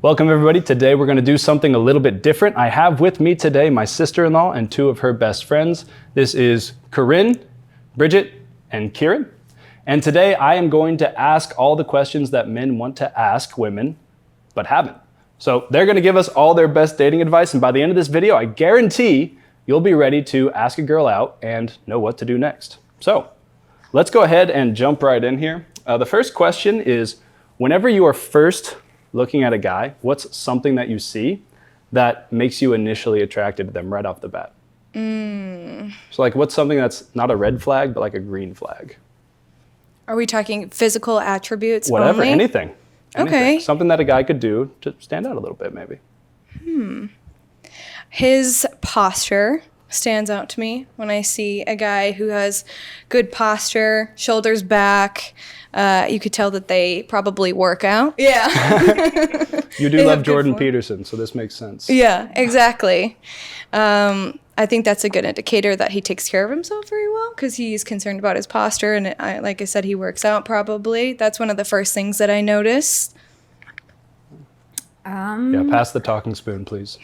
Welcome everybody. Today we're going to do something a little bit different. I have with me today my sister-in-law and two of her best friends. This is Corinne, Bridget, and Kieran. And today I am going to ask all the questions that men want to ask women, but haven't. So they're going to give us all their best dating advice, and by the end of this video, I guarantee you'll be ready to ask a girl out and know what to do next. So let's go ahead and jump right in here. The first question is, whenever you are first looking at a guy, what's something that you see that makes you initially attracted to them right off the bat? So like, what's something that's not a red flag, but like a green flag? Are we talking physical attributes Whatever, only? anything. Okay. Something that a guy could do to stand out a little bit, maybe. His posture stands out to me when I see a guy who has good posture, shoulders back. You could tell that they probably work out. Yeah. You do love Jordan Peterson, so this makes sense. Yeah, exactly. I think that's a good indicator that he takes care of himself very well because he's concerned about his posture. And like I said, he works out probably. That's one of the first things that I noticed. Yeah, pass the talking spoon, please.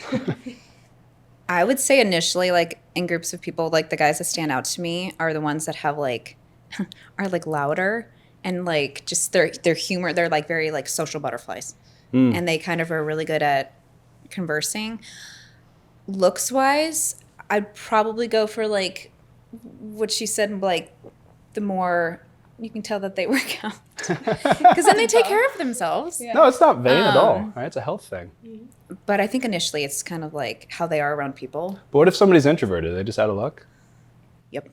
I would say initially, like in groups of people, like the guys that stand out to me are the ones that have like, are like louder and like just their humor. They're like very like social butterflies, and they kind of are really good at conversing. Looks wise, I'd probably go for like what she said, like the more you can tell that they work out, because then they take care of themselves. No, it's not vain at all. Right? It's a health thing. But I think initially it's kind of like how they are around people. But what if somebody's introverted? Are they just out of luck? Yep.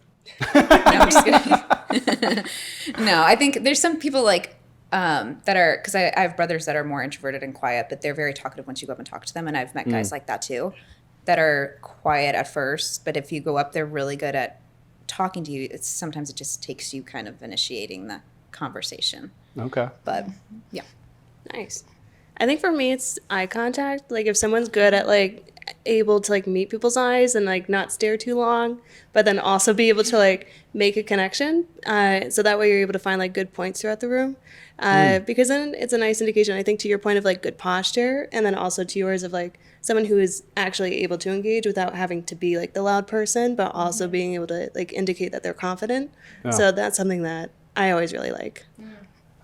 No, I'm just kidding. No, I think there's some people like that are, because I have brothers that are more introverted and quiet, but they're very talkative once you go up and talk to them. And I've met guys like that too, that are quiet at first, but if you go up, they're really good at talking to you. Sometimes it just takes you kind of initiating the conversation. Okay. But yeah. Nice. I think for me, it's eye contact. Like if someone's good at like able to like meet people's eyes and like not stare too long, but then also be able to like make a connection. So that way you're able to find like good points throughout the room. Because then it's a nice indication, I think, to your point of like good posture, and then also to yours of like someone who is actually able to engage without having to be like the loud person, but also being able to like indicate that they're confident. Yeah. So that's something that I always really like.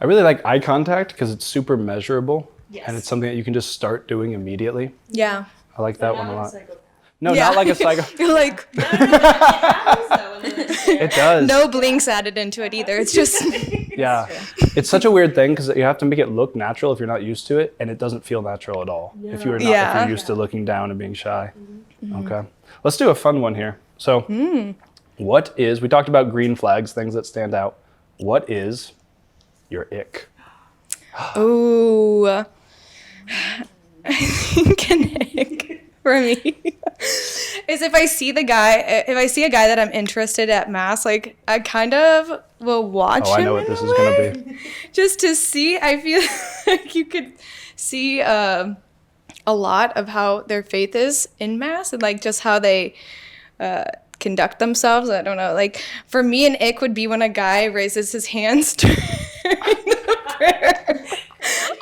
I really like eye contact because it's super measurable. Yes. And it's something that you can just start doing immediately. Yeah. I like that one a lot. No, not like a psycho. You're like, It does. no blinks added into it either. It's just, Yeah. It's such a weird thing because you have to make it look natural if you're not used to it, and it doesn't feel natural at all if you're not if you're used to looking down and being shy. Okay. Let's do a fun one here. So, what is, we talked about green flags, things that stand out. What is your ick? ooh. I think an ick for me is if I see a guy that I'm interested at mass, like I kind of will watch him. I know what this is going to be. Just to see. I feel like you could see a lot of how their faith is in mass and like just how they conduct themselves. I don't know. Like for me, an ick would be when a guy raises his hands during the prayer.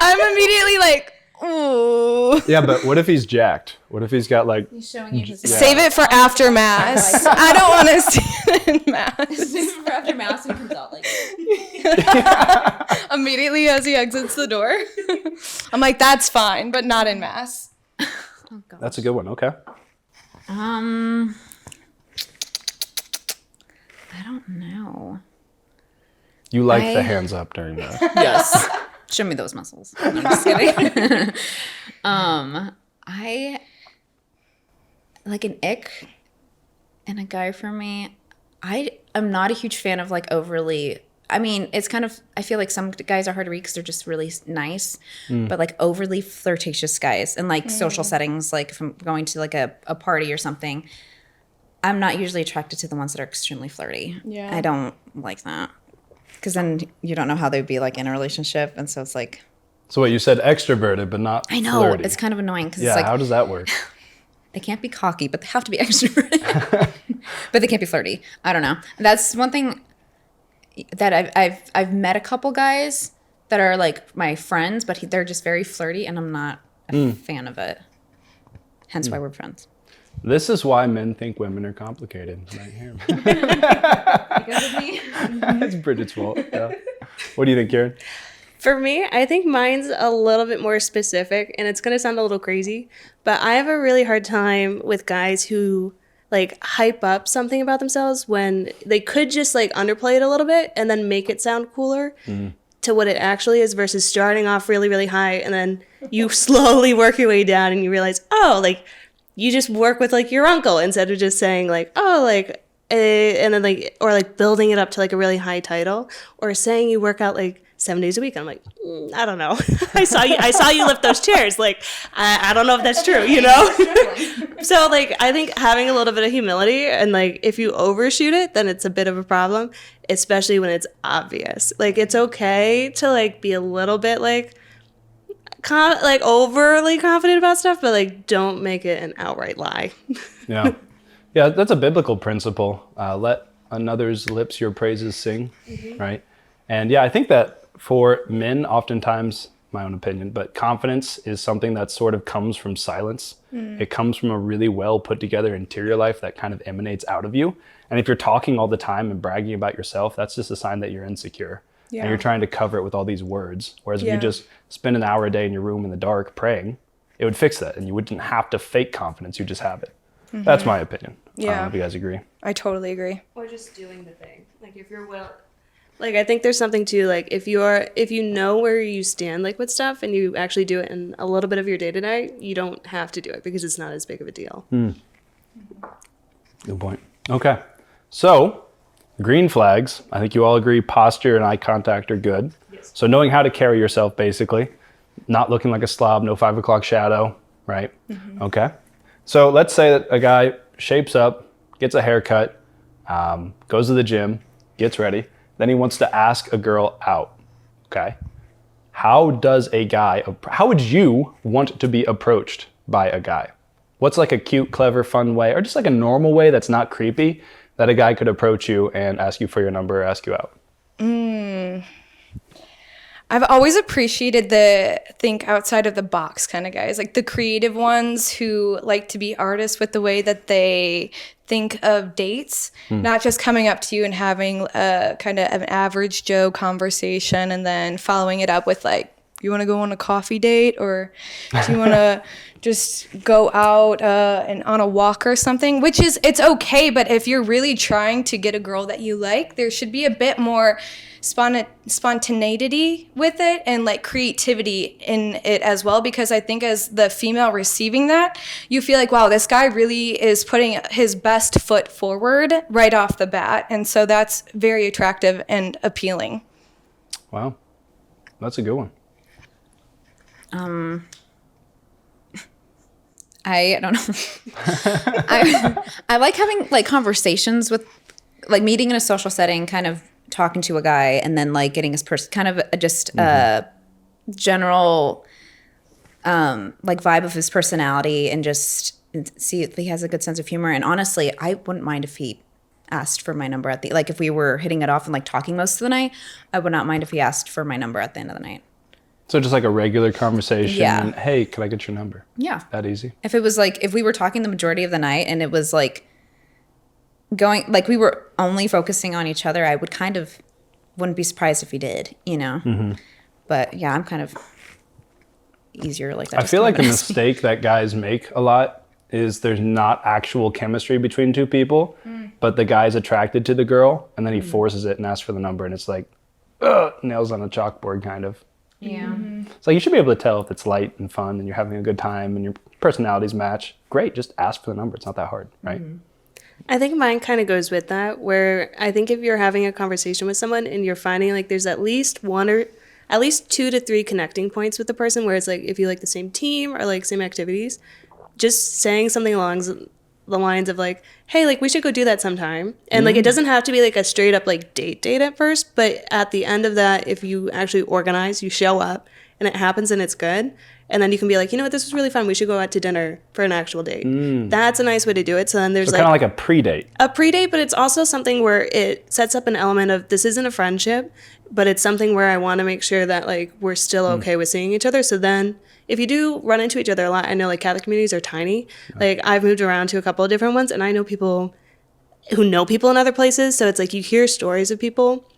I'm immediately like, ooh. Yeah, but what if he's jacked? What if he's got like... He's showing you his Save it for after mass. I don't want to see it in mass. Save it for after mass and comes out like Immediately as he exits the door. I'm like, that's fine, but not in mass. oh god. That's a good one. Okay. I don't know. You like the hands up during that. Yes. Show me those muscles. I'm just kidding. I like an ick and a guy for me. I'm not a huge fan of like overly. I mean, it's kind of, I feel like some guys are hard to read because they're just really nice, but like overly flirtatious guys in like social settings, like if I'm going to like a party or something, I'm not usually attracted to the ones that are extremely flirty. Yeah. I don't like that. Because then you don't know how they'd be like in a relationship. And so it's like. So what, you said extroverted, but not I know. flirty. It's kind of annoying because Yeah, it's like. how does that work? They can't be cocky, but they have to be extroverted. But they can't be flirty. I don't know. That's one thing that I've met a couple guys that are like my friends, but they're just very flirty, and I'm not a fan of it. Hence why we're friends. This is why men think women are complicated. Right here. Because of me. It's Bridget's fault. Yeah. What do you think, Karen? For me, I think mine's a little bit more specific, and it's going to sound a little crazy, but I have a really hard time with guys who like hype up something about themselves when they could just like underplay it a little bit and then make it sound cooler to what it actually is, versus starting off really, really high and then you slowly work your way down and you realize, oh, like you just work with like your uncle instead of just saying like, oh, like, and then like, or like building it up to like a really high title, or saying you work out like 7 days a week. I'm like, I don't know. I saw you lift those chairs. Like, I don't know if that's true, you know? So like, I think having a little bit of humility, and like, if you overshoot it, then it's a bit of a problem, especially when it's obvious. Like, it's okay to like be a little bit like, like overly confident about stuff, but like, don't make it an outright lie. Yeah. Yeah, that's a biblical principle. Let another's lips your praises sing, right? And yeah, I think that for men, oftentimes, my own opinion, but confidence is something that sort of comes from silence. It comes from a really well put together interior life that kind of emanates out of you. And if you're talking all the time and bragging about yourself, that's just a sign that you're insecure. Yeah. And you're trying to cover it with all these words. Whereas if Yeah. you just spend an hour a day in your room in the dark praying, it would fix that. And you wouldn't have to fake confidence, you just have it. That's my opinion. I don't know Yeah. if you guys agree. I totally agree. Or just doing the thing. Like if you're like I think there's something to like if you know where you stand like with stuff and you actually do it in a little bit of your day to day, you don't have to do it because it's not as big of a deal. Good point. Okay. So, green flags. I think you all agree posture and eye contact are good. Yes. So knowing how to carry yourself, basically. Not looking like a slob, no 5 o'clock shadow, right? Okay. So let's say that a guy shapes up, gets a haircut, goes to the gym, gets ready. Then he wants to ask a girl out, okay? How would you want to be approached by a guy? What's like a cute, clever, fun way, or just like a normal way that's not creepy that a guy could approach you and ask you for your number or ask you out? I've always appreciated the think outside of the box kind of guys, like the creative ones who like to be artists with the way that they think of dates, not just coming up to you and having a kind of an average Joe conversation and then following it up with like, you want to go on a coffee date, or do you want to just go out and on a walk or something, which is, it's okay. But if you're really trying to get a girl that you like, there should be a bit more spontaneity with it and like creativity in it as well, because I think as the female receiving that, you feel like, wow, this guy really is putting his best foot forward right off the bat, and so that's very attractive and appealing. Wow, that's a good one. I don't know. I like having like conversations with, like meeting in a social setting, kind of talking to a guy and then like getting his person, kind of just general like vibe of his personality, and just see if he has a good sense of humor. And honestly, I wouldn't mind if he asked for my number like if we were hitting it off and like talking most of the night, I would not mind if he asked for my number at the end of the night. So just like a regular conversation. Yeah. And, hey, can I get your number? Yeah. That easy? If it was like, if we were talking the majority of the night and it was like going, like we were only focusing on each other, I would wouldn't be surprised if he did, you know? But yeah, I'm kind of easier like that. I feel like the mistake that guys make a lot is there's not actual chemistry between two people, but the guy's attracted to the girl and then he forces it and asks for the number, and it's like, nails on a chalkboard kind of. Yeah. It's like you should be able to tell if it's light and fun and you're having a good time and your personalities match. Great, just ask for the number. It's not that hard, right? I think mine kind of goes with that, where I think if you're having a conversation with someone and you're finding like there's at least 2 to 3 connecting points with the person, where it's like if you like the same team or like same activities, just saying something along the lines of like, hey, like we should go do that sometime. And like it doesn't have to be like a straight up like date at first, but at the end of that, if you actually organize, you show up and it happens and it's good. And then you can be like, you know what, this was really fun. We should go out to dinner for an actual date. That's a nice way to do it. So then there's So kind of like a pre-date. a pre-date, but it's also something where it sets up an element of this isn't a friendship, but it's something where I want to make sure that like we're still okay with seeing each other. So then if you do run into each other a lot, I know like Catholic communities are tiny. Like I've moved around to a couple of different ones, and I know people who know people in other places. So it's like you hear stories of people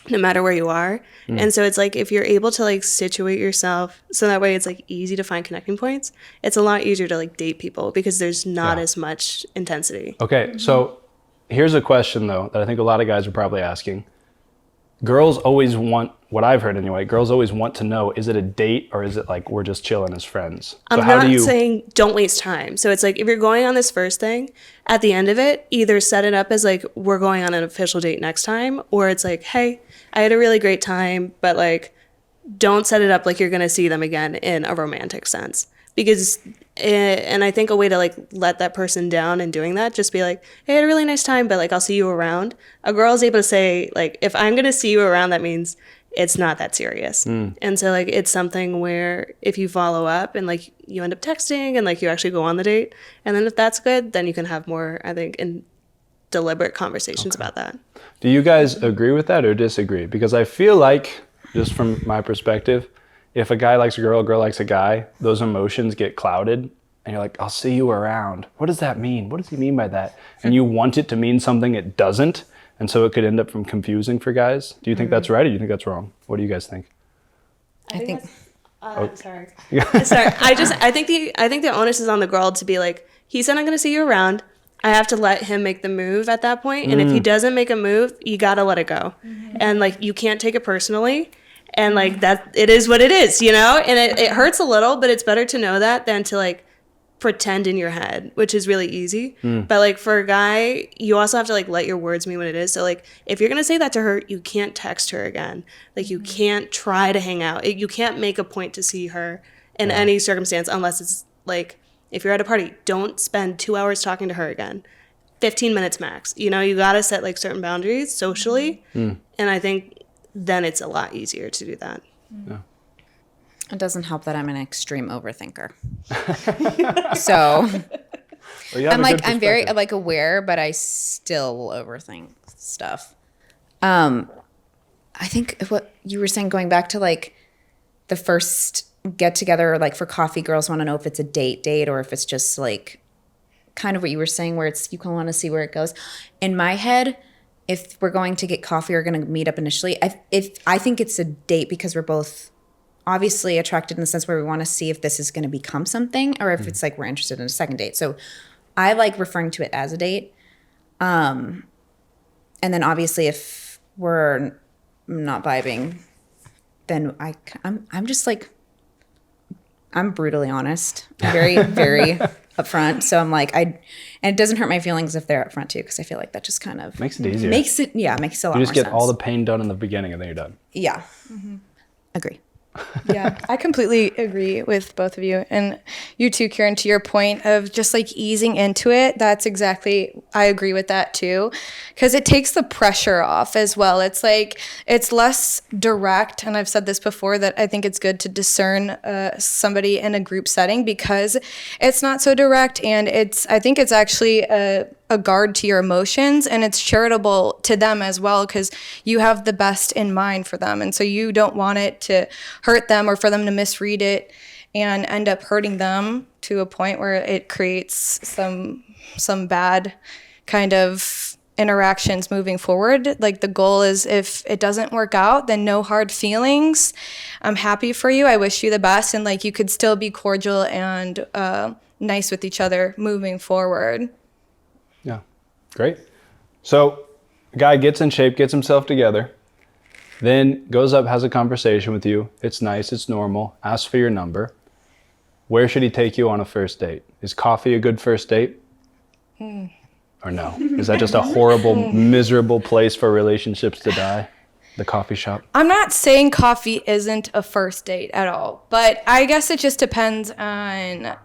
no matter where you are. And so it's like if you're able to like situate yourself so that way it's like easy to find connecting points, it's a lot easier to like date people because there's not as much intensity. Okay, so here's a question though that I think a lot of guys are probably asking. Girls always want, what I've heard anyway, girls always want to know, is it a date or is it like we're just chilling as friends? So I'm how not do you saying don't waste time. So it's like if you're going on this first thing, at the end of it, either set it up as like we're going on an official date next time, or it's like, hey, I had a really great time, but like don't set it up like you're going to see them again in a romantic sense. Because, and I think a way to like let that person down in doing that, just be like, hey, I had a really nice time, but like I'll see you around. A girl is able to say like, if I'm going to see you around, that means it's not that serious. And so like it's something where if you follow up and like you end up texting and like you actually go on the date, and then if that's good, then you can have more, I think, in deliberate conversations about that. Do you guys agree with that or disagree? Because I feel like, just from my perspective, if a guy likes a girl likes a guy, those emotions get clouded and you're like, I'll see you around. What does that mean? What does he mean by that? And you want it to mean something it doesn't. And so it could end up from confusing for guys. Do you think that's right or do you think that's wrong? What do you guys think? I think Sorry. Sorry. I think the onus is on the girl to be like, he said I'm going to see you around. I have to let him make the move at that point. And if he doesn't make a move, you got to let it go. And like, you can't take it personally. And like that, it is what it is, you know? And it hurts a little, but it's better to know that than to like pretend in your head, which is really easy. But like for a guy, you also have to like let your words mean what it is. So like if you're going to say that to her, you can't text her again. Like you can't try to hang out. You can't make a point to see her in any circumstance unless it's like, if you're at a party, don't spend 2 hours talking to her again. 15 minutes max. You know, you got to set like certain boundaries socially. And I think then it's a lot easier to do that. Yeah. it doesn't help that I'm an extreme overthinker. So Well, I'm like, I'm very like aware, but I still will overthink stuff. I think what you were saying, going back to like the first get together, like for coffee, girls want to know if it's a date or if it's just like kind of what you were saying, where it's, you can want to see where it goes. In my head, if we're going to get coffee or going to meet up initially, I think it's a date because we're both obviously attracted in the sense where we want to see if this is going to become something or if it's like we're interested in a second date. So I like referring to it as a date. And then obviously if we're not vibing, then I'm just like, I'm brutally honest. I'm very, very upfront. So I'm like, and it doesn't hurt my feelings if they're upfront too, because I feel like that just kind of makes it easier. Makes it a lot more sense. You just get all the pain done in the beginning and then you're done. Yeah. Mm-hmm. Agree. Yeah, I completely agree with both of you. And you too, Kieran, to your point of just like easing into it, that's exactly, I agree with that too. Because it takes the pressure off as well. It's like, it's less direct. And I've said this before, that I think it's good to discern somebody in a group setting because it's not so direct. And I think it's actually a guard to your emotions, and it's charitable to them as well because you have the best in mind for them, and so you don't want it to hurt them or for them to misread it and end up hurting them to a point where it creates some bad kind of interactions moving forward. Like the goal is, if it doesn't work out, then no hard feelings. I'm happy for you. I wish you the best, and like you could still be cordial and nice with each other moving forward. Yeah, great. So a guy gets in shape, gets himself together, then goes up, has a conversation with you. It's nice, it's normal, asks for your number. Where should he take you on a first date? Is coffee a good first date? Or no? Is that just a horrible, miserable place for relationships to die? The coffee shop? I'm not saying coffee isn't a first date at all, but I guess it just depends on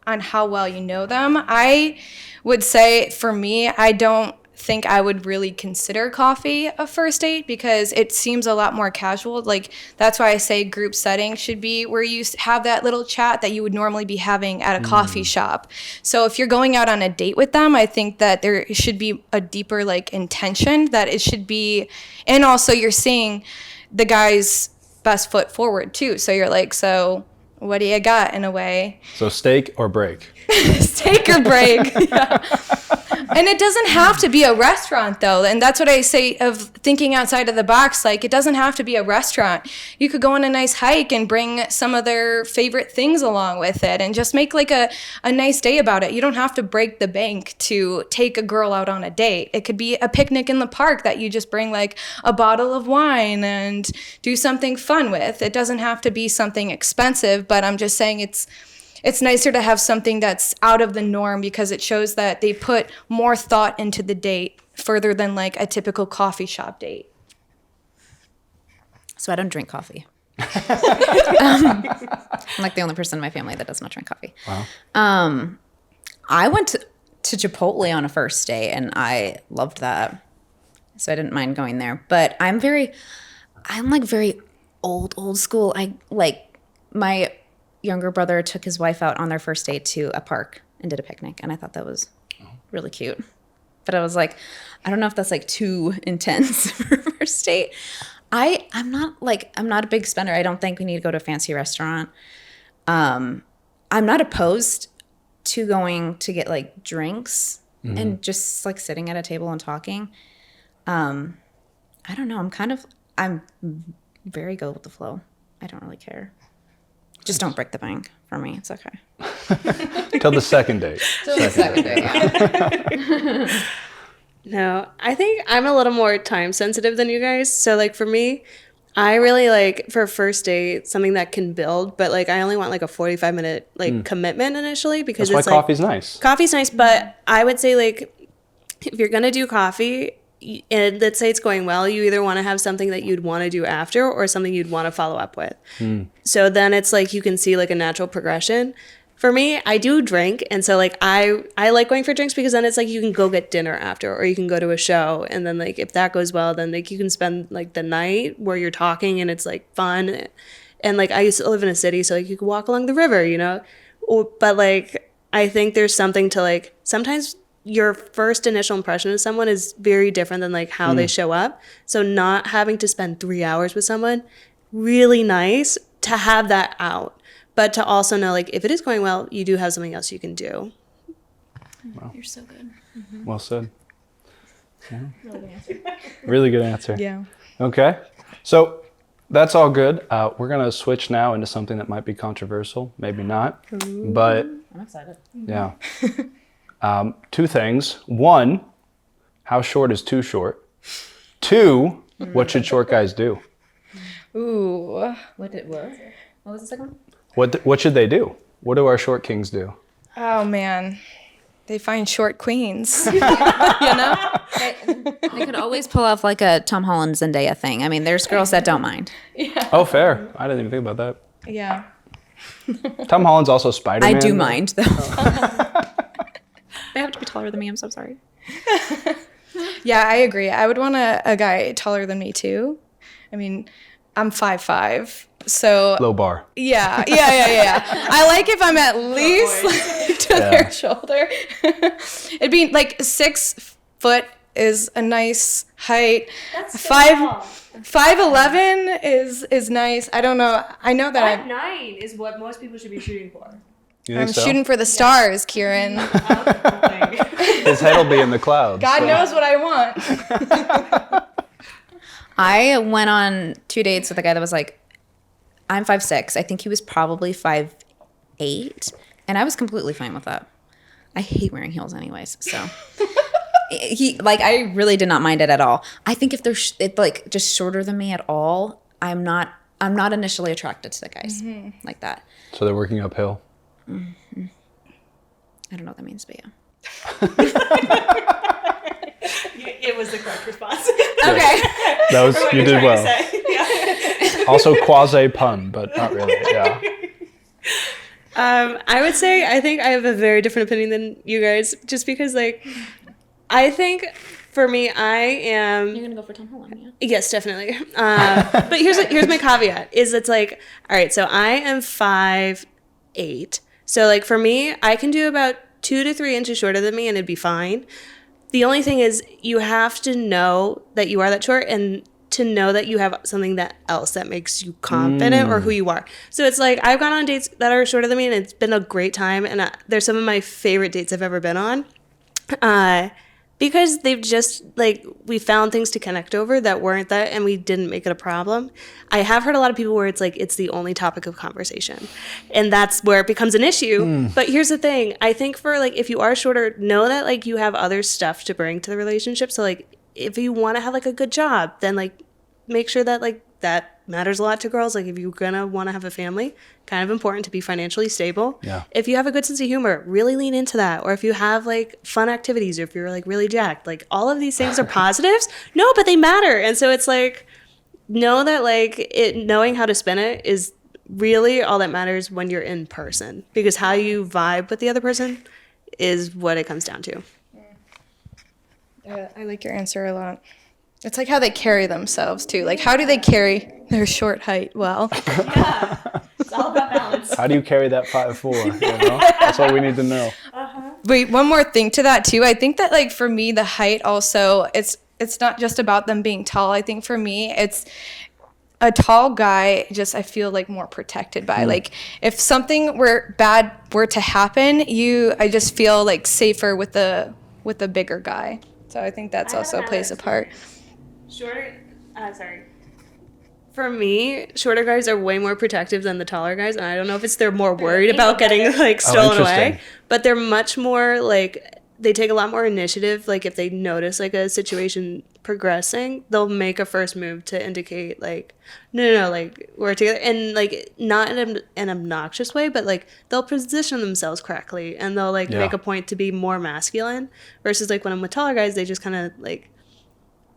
how well you know them. I would say for me, I don't think I would really consider coffee a first date because it seems a lot more casual. Like, that's why I say group setting should be where you have that little chat that you would normally be having at a coffee shop. So if you're going out on a date with them, I think that there should be a deeper like intention that it should be, and also you're seeing the guy's best foot forward too. So you're like, so what do you got in a way? So steak or break? Steak or break. Yeah. And it doesn't have to be a restaurant though. And that's what I say of thinking outside of the box. Like, it doesn't have to be a restaurant. You could go on a nice hike and bring some of their favorite things along with it and just make like a nice day about it. You don't have to break the bank to take a girl out on a date. It could be a picnic in the park that you just bring like a bottle of wine and do something fun with. It doesn't have to be something expensive, but I'm just saying it's nicer to have something that's out of the norm because it shows that they put more thought into the date further than like a typical coffee shop date. So I don't drink coffee. I'm like the only person in my family that does not drink coffee. Wow. I went to Chipotle on a first date and I loved that. So I didn't mind going there. But I'm like very old school. I like my younger brother took his wife out on their first date to a park and did a picnic, and I thought that was really cute. But I was like, I don't know if that's like too intense for a first date. I'm not a big spender. I don't think we need to go to a fancy restaurant. I'm not opposed to going to get like drinks and just like sitting at a table and talking. I don't know. I'm very go with the flow. I don't really care. Just don't break the bank for me. It's okay. Till the second date. No, I think I'm a little more time sensitive than you guys. So like for me, I really like for a first date something that can build, but like I only want like a 45-minute like commitment initially because That's it's why like coffee's nice. Coffee's nice, but I would say like if you're gonna do coffee, and let's say it's going well, you either want to have something that you'd want to do after or something you'd want to follow up with. So then it's like you can see like a natural progression. For me, I do drink, and so like I like going for drinks because then it's like you can go get dinner after or you can go to a show, and then like if that goes well, then like you can spend like the night where you're talking and it's like fun. And like I used to live in a city, so like you could walk along the river, you know? But like I think there's something to like sometimes your first initial impression of someone is very different than like how they show up. So not having to spend 3 hours with someone, really nice to have that out. But to also know like if it is going well, you do have something else you can do. Wow. You're so good. Well said. Yeah. Really good answer. Yeah. Okay. So that's all good. We're going to switch now into something that might be controversial, maybe not. But I'm excited. yeah. Two things. One, how short is too short? Two, what should short guys do? Ooh. What was the second What should they do? What do our short kings do? Oh man. They find short queens. You know? They could always pull off like a Tom Holland Zendaya thing. I mean, there's girls that don't mind. Yeah. Oh, fair. I didn't even think about that. Yeah. Tom Holland's also Spider-Man. I do mind though. They have to be taller than me. I'm so sorry. Yeah, I agree. I would want a guy taller than me too. I mean, I'm 5'5", so Low bar. yeah. I like if I'm at least like, to their shoulder. It'd be like 6 foot is a nice height. That's 5'11" is nice. I don't know. I know that 5'9" is what most people should be shooting for. You I'm think so? shooting for the stars, Kieran. His head will be in the clouds. God so. knows what I want. I went on 2 dates with a guy that was like, I'm 5'6". I think he was probably 5'8", and I was completely fine with that. I hate wearing heels anyways, so I really did not mind it at all. I think if they're like just shorter than me at all, I'm not initially attracted to the guys like that. So they're working uphill. Mm-hmm. I don't know what that means, but yeah. It was the correct response. Okay. That was you did well. Yeah. Also quasi pun, but not really. Yeah. I would say I think I have a very different opinion than you guys, just because like I think For me, I am. You're gonna go for Tom Holland, yeah? Yes, definitely. But here's my caveat: is it's like, all right, so I am 5'8", so like for me, I can do about 2 to 3 inches shorter than me, and it'd be fine. The only thing is, you have to know that you are that short, and to know that you have something else that makes you confident or who you are. So it's like I've gone on dates that are shorter than me, and it's been a great time, and they're some of my favorite dates I've ever been on. Because they've just, like, we found things to connect over that weren't that, and we didn't make it a problem. I have heard a lot of people where it's like, it's the only topic of conversation. And that's where it becomes an issue. But here's the thing. I think for, like, if you are shorter, know that, like, you have other stuff to bring to the relationship. So, like, if you want to have, like, a good job, then, like, make sure that, like, that matters a lot to girls. Like, if you're gonna want to have a family, kind of important to be financially stable. Yeah. If you have a good sense of humor, really lean into that. Or if you have like fun activities, or if you're like really jacked, like all of these things are positives. No, but they matter. And so it's like, know that like knowing how to spin it is really all that matters when you're in person, because how you vibe with the other person is what it comes down to. I like your answer a lot. It's like how they carry themselves too. Like how do they carry their short height well? It's all about balance. How do you carry that 5'4"? You know? That's all we need to know. Wait, one more thing to that too. I think that like for me the height also it's not just about them being tall. I think for me it's a tall guy just I feel like more protected by. Like if something bad were to happen, I just feel like safer with the bigger guy. So I think that's also plays a part. For me, shorter guys are way more protective than the taller guys, and I don't know if it's they're more worried about getting like stolen away, but they're much more like they take a lot more initiative. Like if they notice like a situation progressing, they'll make a first move to indicate like no, like we're together, and like not in an obnoxious way, but like they'll position themselves correctly, and they'll like make a point to be more masculine. Versus like when I'm with taller guys, they just kind of like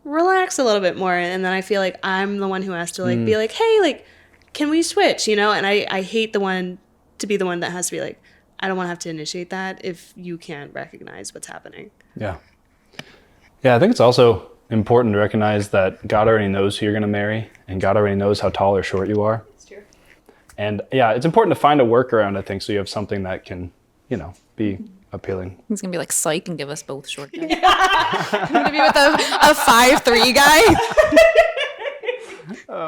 relax a little bit more, and then I feel like I'm the one who has to like be like, hey, like can we switch, you know? And I hate to be the one that has to be like, I don't want to have to initiate that if you can't recognize what's happening. Yeah, I think it's also important to recognize that God already knows who you're going to marry, and God already knows how tall or short you are. That's true. And yeah, it's important to find a workaround, I think, so you have something that can, be appealing. He's gonna be like psych and give us both short guys. I'm gonna be with a 5'3" guy.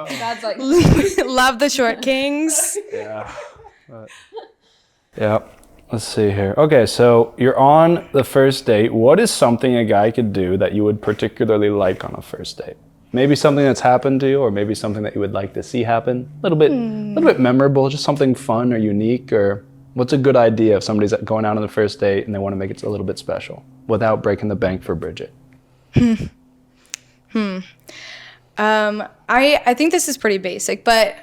That's like love the short kings. Yeah. Yeah. Let's see here. Okay, so you're on the first date. What is something a guy could do that you would particularly like on a first date? Maybe something that's happened to you, or maybe something that you would like to see happen. A little bit memorable, just something fun or unique, or what's a good idea if somebody's going out on the first date and they want to make it a little bit special without breaking the bank for Bridget? I think this is pretty basic, but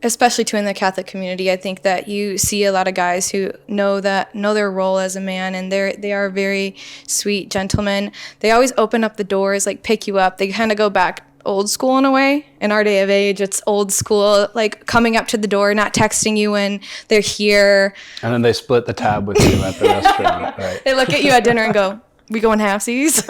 especially too in the Catholic community, I think that you see a lot of guys who know their role as a man, and they are very sweet gentlemen. They always open up the doors, like pick you up. They kind of go back old school in a way. In our day of age, it's old school, like coming up to the door, not texting you when they're here. And then they split the tab with you at the restaurant, right? They look at you at dinner and go, "We going halfsies?"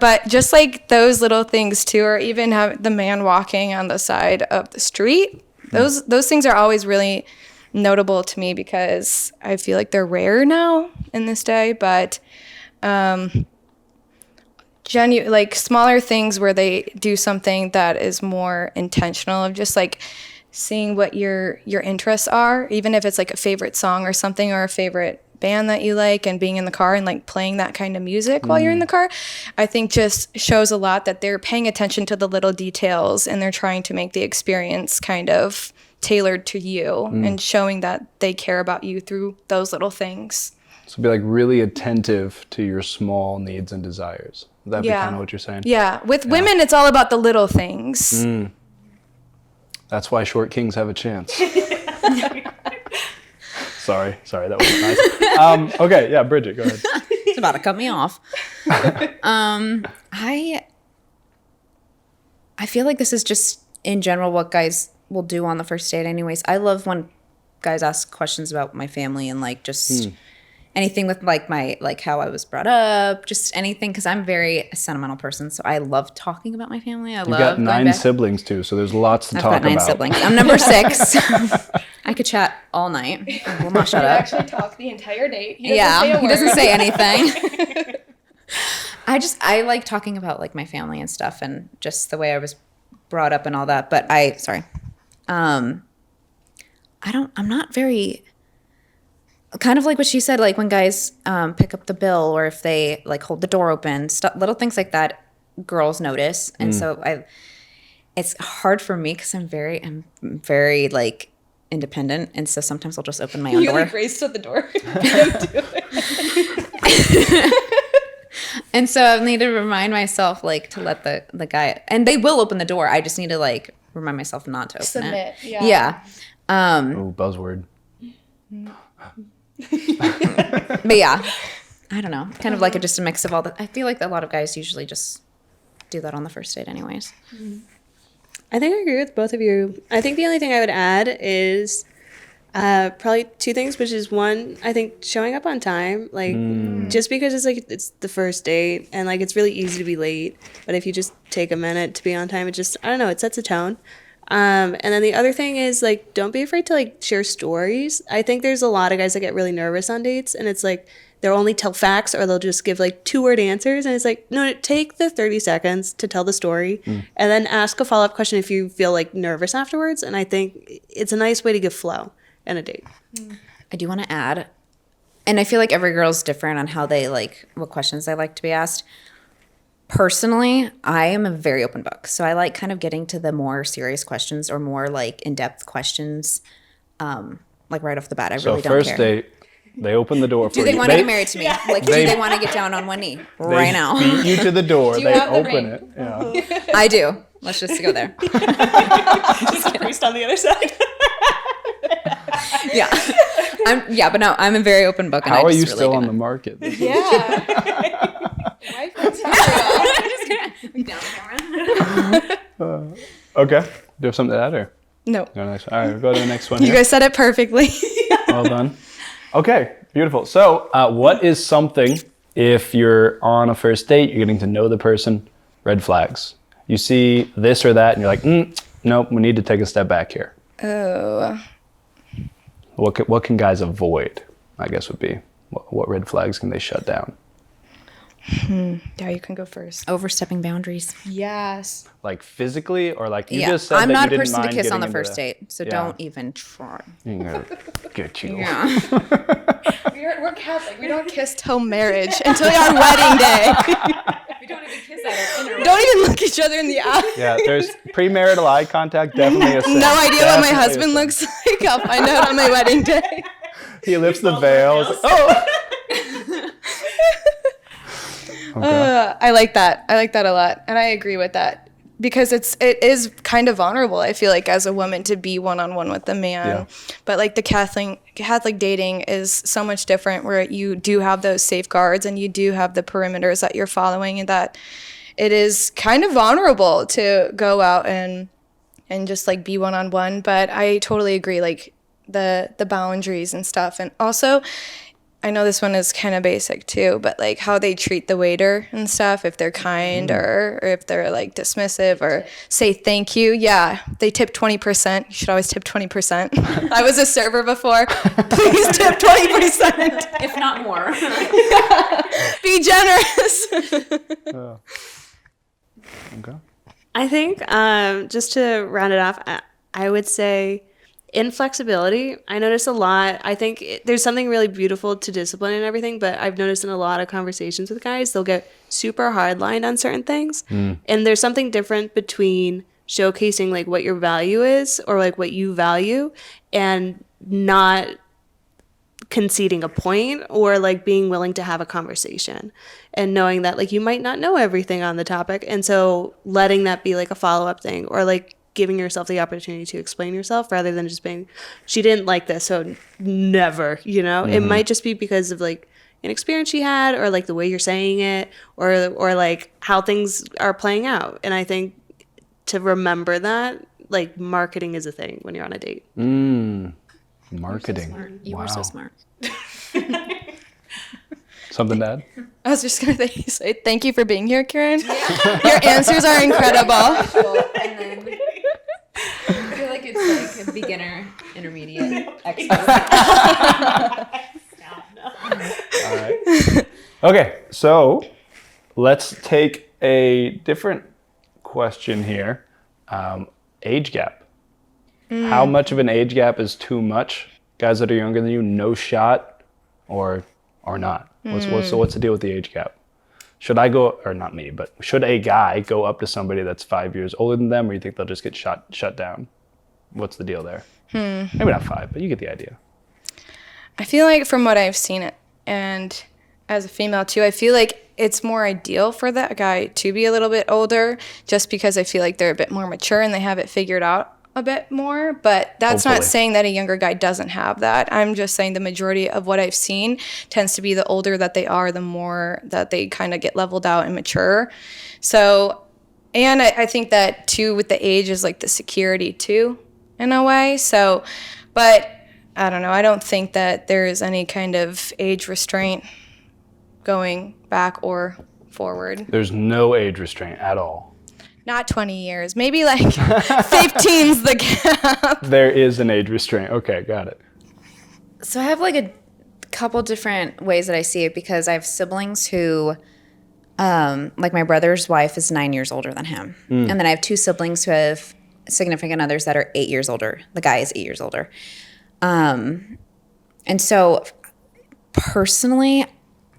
But just like those little things too, or even have the man walking on the side of the street, those things are always really notable to me because I feel like they're rare now in this day. But like smaller things where they do something that is more intentional, of just like seeing what your interests are, even if it's like a favorite song or something, or a favorite band that you like, and being in the car and like playing that kind of music while you're in the car, I think just shows a lot that they're paying attention to the little details, and they're trying to make the experience kind of tailored to you, and showing that they care about you through those little things. So be like really attentive to your small needs and desires. Would that be kind of what you're saying? Yeah. With women, it's all about the little things. That's why short kings have a chance. Sorry, that wasn't nice. Okay, yeah, Bridget, go ahead. It's about to cut me off. I feel like this is just in general what guys will do on the first date anyways. I love when guys ask questions about my family and like just anything with like my like how I was brought up, just anything because I'm very a sentimental person, so I love talking about my family. You've got 9 siblings too, so there's lots to talk I've got 9 about. siblings. I'm number 6. I could chat all night. I will not shut up. Actually, talk the entire date. He doesn't say anything. I like talking about like my family and stuff and just the way I was brought up and all that. But I'm not very, kind of like what she said, like when guys pick up the bill or if they like hold the door open, little things like that, girls notice. And so it's hard for me because I'm very like independent. And so sometimes I'll just open my own door. You like raced to the door. And so I need to remind myself like to let the guy, and they will open the door. I just need to like remind myself not to open Submit, it. yeah. Oh, buzzword. But yeah, I don't know. Kind of like just a mix of all the. I feel like a lot of guys usually just do that on the first date, anyways. I think I agree with both of you. I think the only thing I would add is probably 2 things, which is one, I think showing up on time, like just because it's the first date and like it's really easy to be late, but if you just take a minute to be on time, it just, I don't know, it sets a tone. And then the other thing is like, don't be afraid to like share stories. I think there's a lot of guys that get really nervous on dates and it's like, they'll only tell facts or they'll just give like 2-word answers. And it's like, no, take the 30 seconds to tell the story and then ask a follow-up question if you feel like nervous afterwards. And I think it's a nice way to give flow in a date. I do want to add, and I feel like every girl's different on how they like, what questions they like to be asked. Personally, I am a very open book. So I like kind of getting to the more serious questions or more like in-depth questions, like right off the bat. I really don't care. So first date, they open the door for you. Do they want to get married to me? Like, do they want to get down on one knee right now? They beat you to the door. you They have the open ring? it. Yeah. I do. Let's just go there. Just a priest on the other side. Yeah. But no, I'm a very open book. And How I are just you really still do on it. the market? Yeah. Wife material. Okay. Do you have something to add or? No. Go next. All right, go to the next one. You here. guys said it perfectly. Well done. Okay, beautiful. So, what is something if you're on a first date, you're getting to know the person, red flags? You see this or that, and you're like, nope, we need to take a step back here. Oh. What can guys avoid? I guess would be what red flags can they shut down? Yeah, you can go first. Overstepping boundaries. Yes. Like physically, or like you Yeah. just said I'm that not you a didn't person to mind kiss on the getting first into date, so Yeah. don't even try. I'm gonna get you. Yeah. We're Catholic. We don't kiss till marriage, until our wedding day. We don't even kiss at our Don't even look each other in the eye. Yeah, there's premarital eye contact, definitely a sin. No idea what my Definitely a husband sin. looks like. I'll find out on my wedding day. He lifts the veils. Oh! Okay. I like that. I like that a lot, and I agree with that because it is kind of vulnerable. I feel like as a woman to be one-on-one with a man, Yeah. but like the Catholic dating is so much different, where you do have those safeguards and you do have the perimeters that you're following, and that it is kind of vulnerable to go out and just like be one-on-one. But I totally agree, like the boundaries and stuff, and also. I know this one is kind of basic too, but like how they treat the waiter and stuff, if they're kind or if they're like dismissive or say thank you. Yeah, they tip 20%. You should always tip 20%. I was a server before. Please tip 20%. If not more. Be generous. Okay. I think just to round it off, I would say inflexibility. I notice a lot. I think there's something really beautiful to discipline and everything, but I've noticed in a lot of conversations with guys, they'll get super hard-lined on certain things. And there's something different between showcasing like what your value is or like what you value and not conceding a point or like being willing to have a conversation and knowing that like you might not know everything on the topic. And so letting that be like a follow-up thing or like giving yourself the opportunity to explain yourself rather than just being, she didn't like this, so never, you know? It might just be because of like an experience she had or like the way you're saying it or like how things are playing out. And I think to remember that, like marketing is a thing when you're on a date. Marketing. You wow. are so smart. Something to add? I was just gonna say thank you for being here, Karen. Your answers are incredible. And then I feel like it's like a beginner, intermediate, expert. All right. Okay, so let's take a different question here. Age gap. How much of an age gap is too much? Guys that are younger than you, no shot, or not? What's the deal with the age gap? Should I go, or not me, but should a guy go up to somebody that's 5 years older than them, or you think they'll just get shut down? What's the deal there? Maybe not 5, but you get the idea. I feel like from what I've seen it, and as a female too, I feel like it's more ideal for that guy to be a little bit older, just because I feel like they're a bit more mature and they have it figured out a bit more. But that's Hopefully. not saying that a younger guy doesn't have that. I'm just saying the majority of what I've seen tends to be the older that they are, the more that they kind of get leveled out and mature. So, and I think that too with the age is like the security too, in a way. So, but I don't know. I don't think that there is any kind of age restraint going back or forward. There's no age restraint at all. Not 20 years. Maybe like 15's the gap. There is an age restraint. Okay, got it. So I have like a couple different ways that I see it, because I have siblings who, like my brother's wife is 9 years older than him. And then I have two siblings who have significant others that are 8 years older. The guy is 8 years older. And so personally,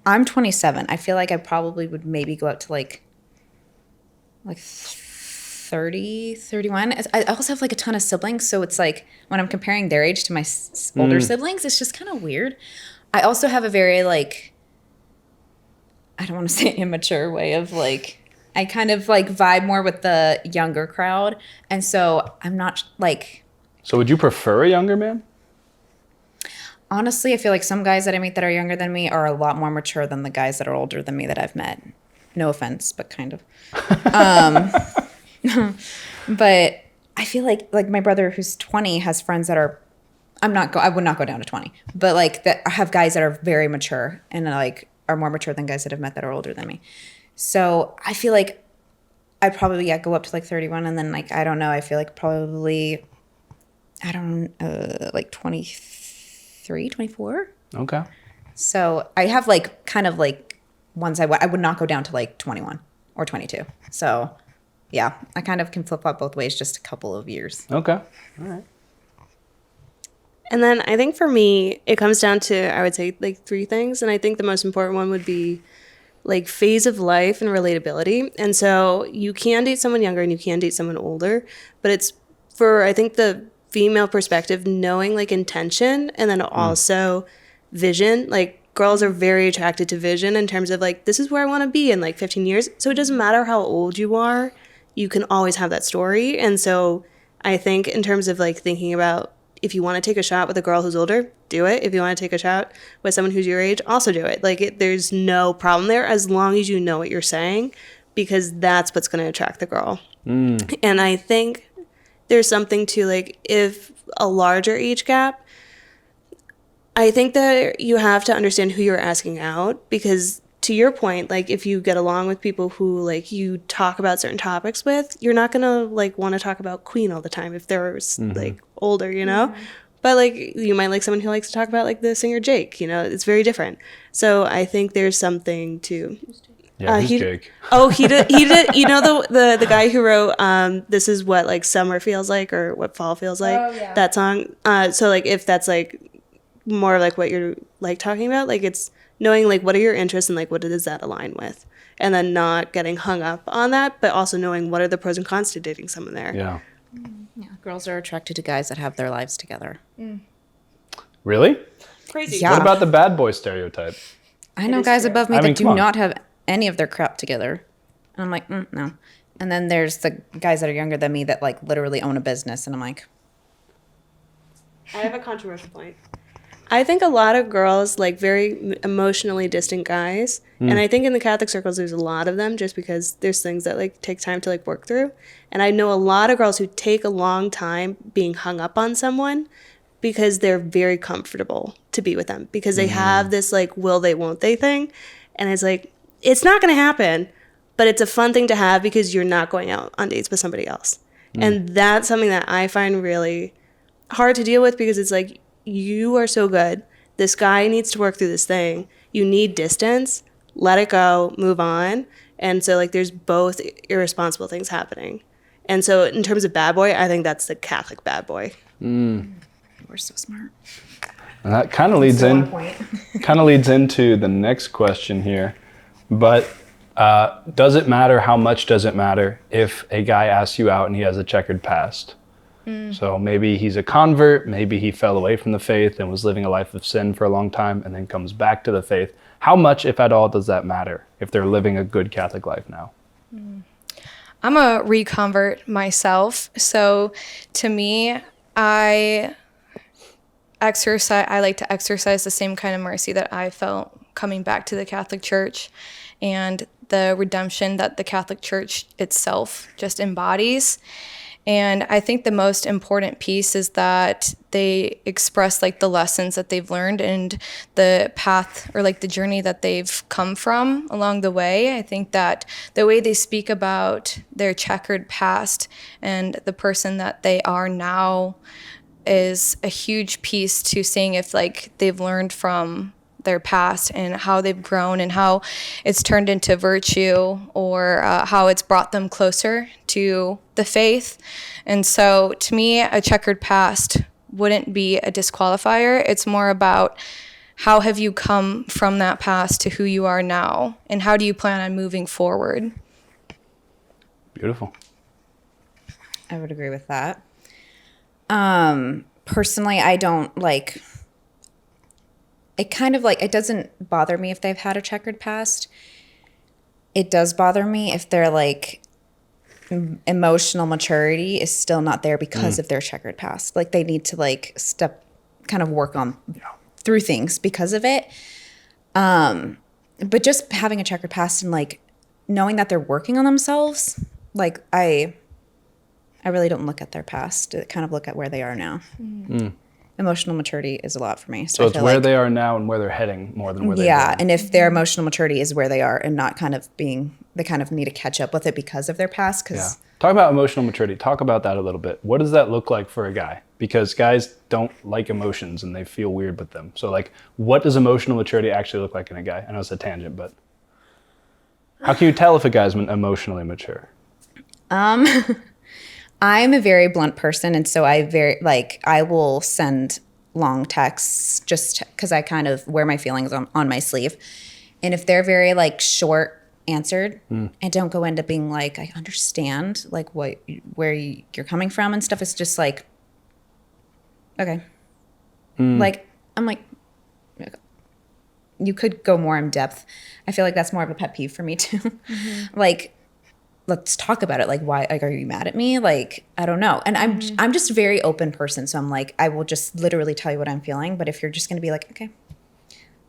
I'm 27. I feel like I probably would maybe go up to like 30, 31. I also have like a ton of siblings. So it's like when I'm comparing their age to my older siblings, it's just kind of weird. I also have a very like, I don't want to say immature way of like, I kind of like vibe more with the younger crowd. And so I'm not like, So would you prefer a younger man? honestly, I feel like some guys that I meet that are younger than me are a lot more mature than the guys that are older than me that I've met. No offense, but kind of. But I feel like my brother who's 20 has friends that are, I would not go down to 20, but like that I have guys that are very mature and like are more mature than guys that I've met that are older than me. So I feel like I'd probably go up to like 31, and then like I don't know, I feel like probably like 23, 24. Okay. So I have like kind of like ones I would not go down to like 21 or 22. So yeah, I kind of can flip flop both ways, just a couple of years. Okay. All right. And then I think for me, it comes down to, I would say, like 3 things. And I think the most important one would be like phase of life and relatability. And so you can date someone younger and you can date someone older, but it's for, I think, the female perspective, knowing like intention and then also vision. Like girls are very attracted to vision in terms of like, this is where I want to be in like 15 years. So it doesn't matter how old you are, you can always have that story. And so I think in terms of like thinking about, if you want to take a shot with a girl who's older, do it. If you want to take a shot with someone who's your age, also do it. Like there's no problem there as long as you know what you're saying, because that's what's going to attract the girl. And I think there's something to like, if a larger age gap, I think that you have to understand who you're asking out, because to your point, like if you get along with people who like you talk about certain topics with, you're not gonna like want to talk about Queen all the time if they're like older, you know. But like you might like someone who likes to talk about like the singer Jake, you know. It's very different. So I think there's something to. Yeah, who's Jake? Oh, he did. You know the guy who wrote "This is what like summer feels like" or "What fall feels like." Oh, yeah. That song. So like if that's like more like what you're like talking about, like it's knowing like what are your interests and like what does that align with, and then not getting hung up on that, but also knowing what are the pros and cons to dating someone there. Yeah. Yeah, girls are attracted to guys that have their lives together. Really? Crazy. Yeah. What about the bad boy stereotype? I know guys above me I mean, that do come on. not have any of their crap together. And I'm like, no. And then there's the guys that are younger than me that like literally own a business. And I'm like, I have a controversial point. I think a lot of girls like very emotionally distant guys, and I think in the Catholic circles there's a lot of them, just because there's things that like take time to like work through. And I know a lot of girls who take a long time being hung up on someone because they're very comfortable to be with them, because they have this like will they won't they thing, and it's like it's not going to happen, but it's a fun thing to have because you're not going out on dates with somebody else. And that's something that I find really hard to deal with, because it's like, you are so good, this guy needs to work through this thing, you need distance, let it go, move on. And so like there's both irresponsible things happening. And so in terms of bad boy, I think that's the Catholic bad boy. We're so smart. And that kind of leads into the next question here. But does it matter? How much does it matter if a guy asks you out and he has a checkered past? So maybe he's a convert, maybe he fell away from the faith and was living a life of sin for a long time and then comes back to the faith. How much, if at all, does that matter if they're living a good Catholic life now? I'm a reconvert myself. So to me, I like to exercise the same kind of mercy that I felt coming back to the Catholic Church, and the redemption that the Catholic Church itself just embodies. And I think the most important piece is that they express like the lessons that they've learned and the path or like the journey that they've come from along the way. I think that the way they speak about their checkered past and the person that they are now is a huge piece to seeing if like they've learned from their past and how they've grown and how it's turned into virtue, or how it's brought them closer to the faith. And so to me, a checkered past wouldn't be a disqualifier. It's more about how have you come from that past to who you are now, and how do you plan on moving forward? Beautiful. I would agree with that. Personally, I don't like, it kind of like, it doesn't bother me if they've had a checkered past. It does bother me if they're like, emotional maturity is still not there because of their checkered past. Like they need to like kind of work on through things because of it. But just having a checkered past and like knowing that they're working on themselves, like I really don't look at their past. I kind of look at where they are now. Emotional maturity is a lot for me. So it's where they are now and where they're heading more than where they're going. And if their emotional maturity is where they are and not kind of being, they kind of need to catch up with it because of their past. Talk about emotional maturity. Talk about that a little bit. What does that look like for a guy? Because guys don't like emotions and they feel weird with them. So like, what does emotional maturity actually look like in a guy? I know it's a tangent, but how can you tell if a guy's emotionally mature? I'm a very blunt person, and so I will send long texts just because I kind of wear my feelings on my sleeve. And if they're very like short answered and don't go into being like, I understand like where you're coming from and stuff, it's just like, okay. Like, I'm like, you could go more in depth. I feel like that's more of a pet peeve for me too. Like, let's talk about it. Like, why, like, are you mad at me? Like, I don't know. And I'm just a very open person. So I'm like, I will just literally tell you what I'm feeling. But if you're just going to be like, okay,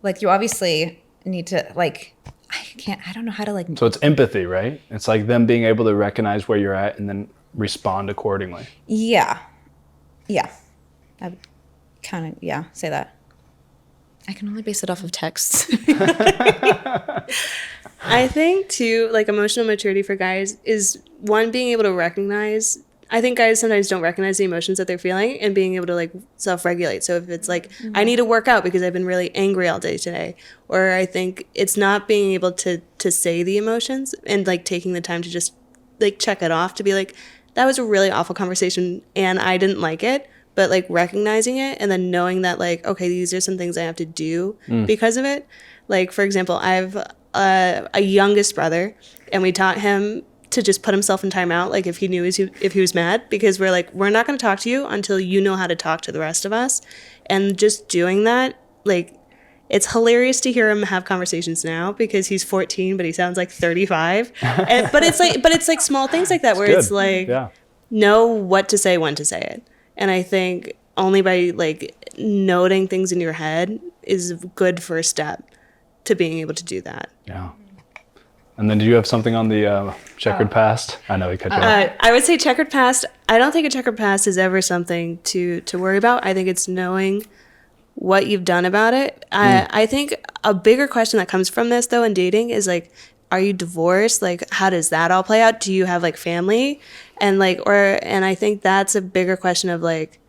like you obviously need to like, I don't know how to like. So it's empathy, right? It's like them being able to recognize where you're at and then respond accordingly. Yeah. I would kind of, say that. I can only base it off of texts. I think too, like emotional maturity for guys is one, being able to recognize. I think guys sometimes don't recognize the emotions that they're feeling and being able to like self-regulate. So if it's like, I need to work out because I've been really angry all day today, or I think it's not being able to say the emotions and like taking the time to just like check it off, to be like, that was a really awful conversation and I didn't like it, but like recognizing it and then knowing that like, okay, these are some things I have to do because of it. Like, for example, I have a youngest brother, and we taught him to just put himself in timeout, like if he was mad, because we're like, we're not going to talk to you until you know how to talk to the rest of us. And just doing that, like, it's hilarious to hear him have conversations now because he's 14, but he sounds like 35. But it's like small things like that where it's like, know what to say, when to say it. And I think only by like noting things in your head is a good first step to being able to do that. Yeah. And then do you have something on the checkered past? I know we cut you off. I would say checkered past. I don't think a checkered past is ever something to worry about. I think it's knowing what you've done about it. I think a bigger question that comes from this, though, in dating is like, are you divorced? Like, how does that all play out? Do you have like family? And like, and I think that's a bigger question of like,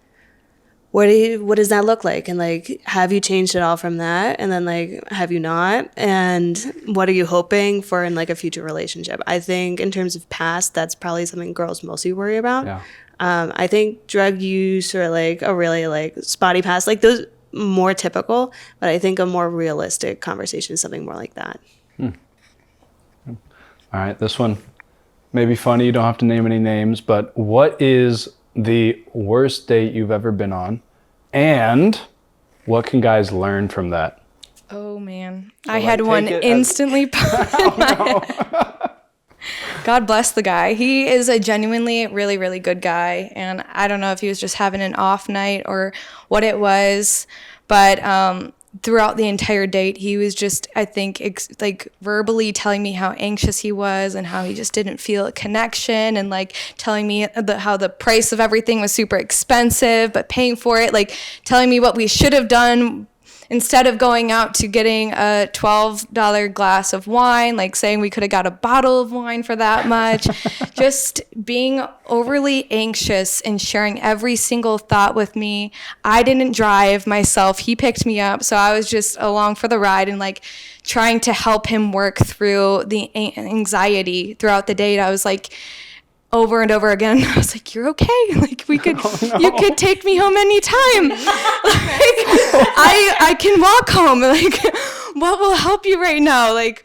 what does that look like? And like, have you changed at all from that? And then like, have you not? And what are you hoping for in like a future relationship? I think in terms of past, that's probably something girls mostly worry about. Yeah. I think drug use or like a really like spotty past, like those more typical, but I think a more realistic conversation is something more like that. All right, this one may be funny. You don't have to name any names, but what is the worst date you've ever been on? And what can guys learn from that? Oh man, So, I had one instantly pop in my head. God bless the guy. He is a genuinely really, really good guy. And I don't know if he was just having an off night or what it was, but throughout the entire date, he was just, I think, like verbally telling me how anxious he was and how he just didn't feel a connection, and like telling me how the price of everything was super expensive, but paying for it, like telling me what we should have done instead of going out to getting a $12 glass of wine, like saying we could have got a bottle of wine for that much. Just being overly anxious and sharing every single thought with me. I didn't drive myself. He picked me up. So I was just along for the ride and like trying to help him work through the anxiety throughout the date. I was like, over and over again, I was like, "You're okay. Like you could take me home anytime. Like I can walk home. Like what will help you right now?" Like,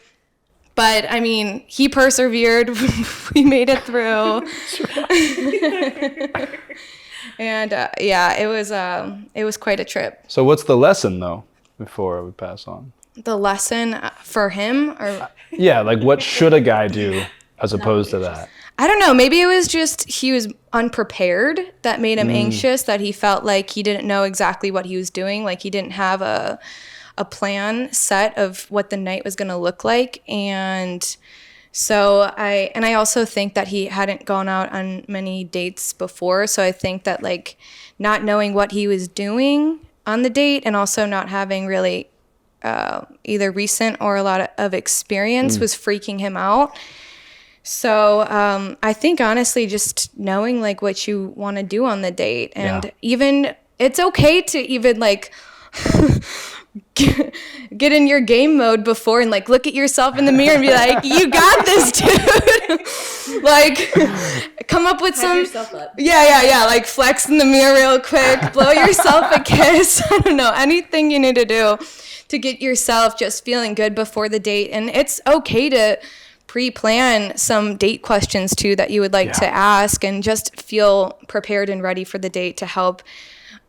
but I mean, he persevered. We made it through. And yeah, it was quite a trip. So what's the lesson though, before we pass on? The lesson for him, or Yeah, like what should a guy do as opposed to that? I don't know. Maybe it was just he was unprepared that made him anxious, that he felt like he didn't know exactly what he was doing. Like he didn't have a plan set of what the night was going to look like. And so I also think that he hadn't gone out on many dates before. So I think that like not knowing what he was doing on the date and also not having really either recent or a lot of experience was freaking him out. So I think honestly, just knowing like what you want to do on the date, and even it's okay to even like get in your game mode before and like look at yourself in the mirror and be like, "You got this, dude." Like come up with some yeah, like flex in the mirror real quick, blow yourself a kiss. I don't know, anything you need to do to get yourself just feeling good before the date. And it's okay to pre-plan some date questions too that you would like to ask, and just feel prepared and ready for the date to help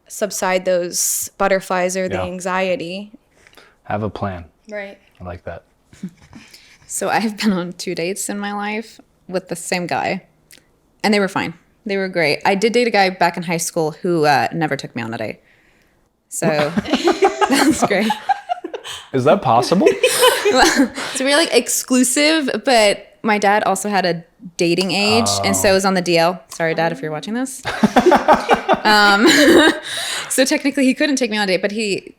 subside those butterflies or the anxiety. Have a plan. Right. I like that. So I have been on 2 dates in my life with the same guy, and they were fine. They were great. I did date a guy back in high school who never took me on a date. So that's great. Is that possible? So we were like exclusive, but my dad also had a dating age, and so it was on the DL. Sorry, Dad, if you're watching this. So technically he couldn't take me on a date, but the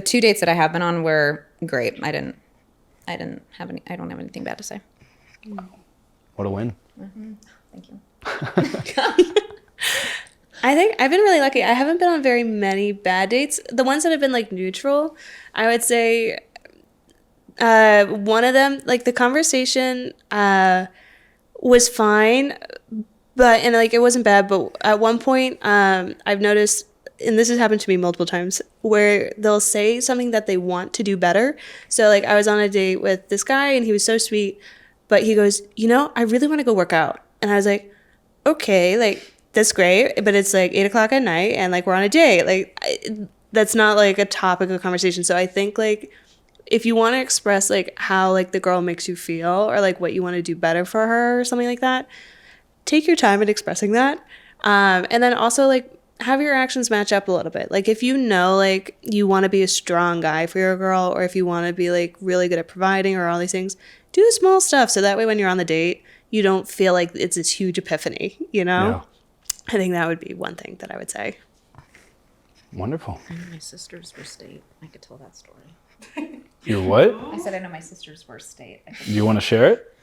2 dates that I have been on were great. I don't have anything bad to say. What a win. Mm-hmm. Thank you. I think I've been really lucky. I haven't been on very many bad dates. The ones that have been like neutral, I would say one of them, like the conversation was fine, and like it wasn't bad. But at one point, I've noticed, and this has happened to me multiple times, where they'll say something that they want to do better. So like I was on a date with this guy and he was so sweet, but he goes, I really want to go work out. And I was like, okay, like, that's great, but it's like 8:00 at night and like we're on a date. Like that's not like a topic of conversation. So I think like if you want to express like how like the girl makes you feel, or like what you want to do better for her or something like that, take your time in expressing that. And then also like have your actions match up a little bit. Like if you know like you want to be a strong guy for your girl, or if you want to be like really good at providing or all these things, do the small stuff so that way when you're on the date, you don't feel like it's this huge epiphany, you know? Yeah. I think that would be one thing that I would say. Wonderful. I know my sister's worst date. I could tell that story. Your what? I said I know my sister's worst date. Do you want to share it?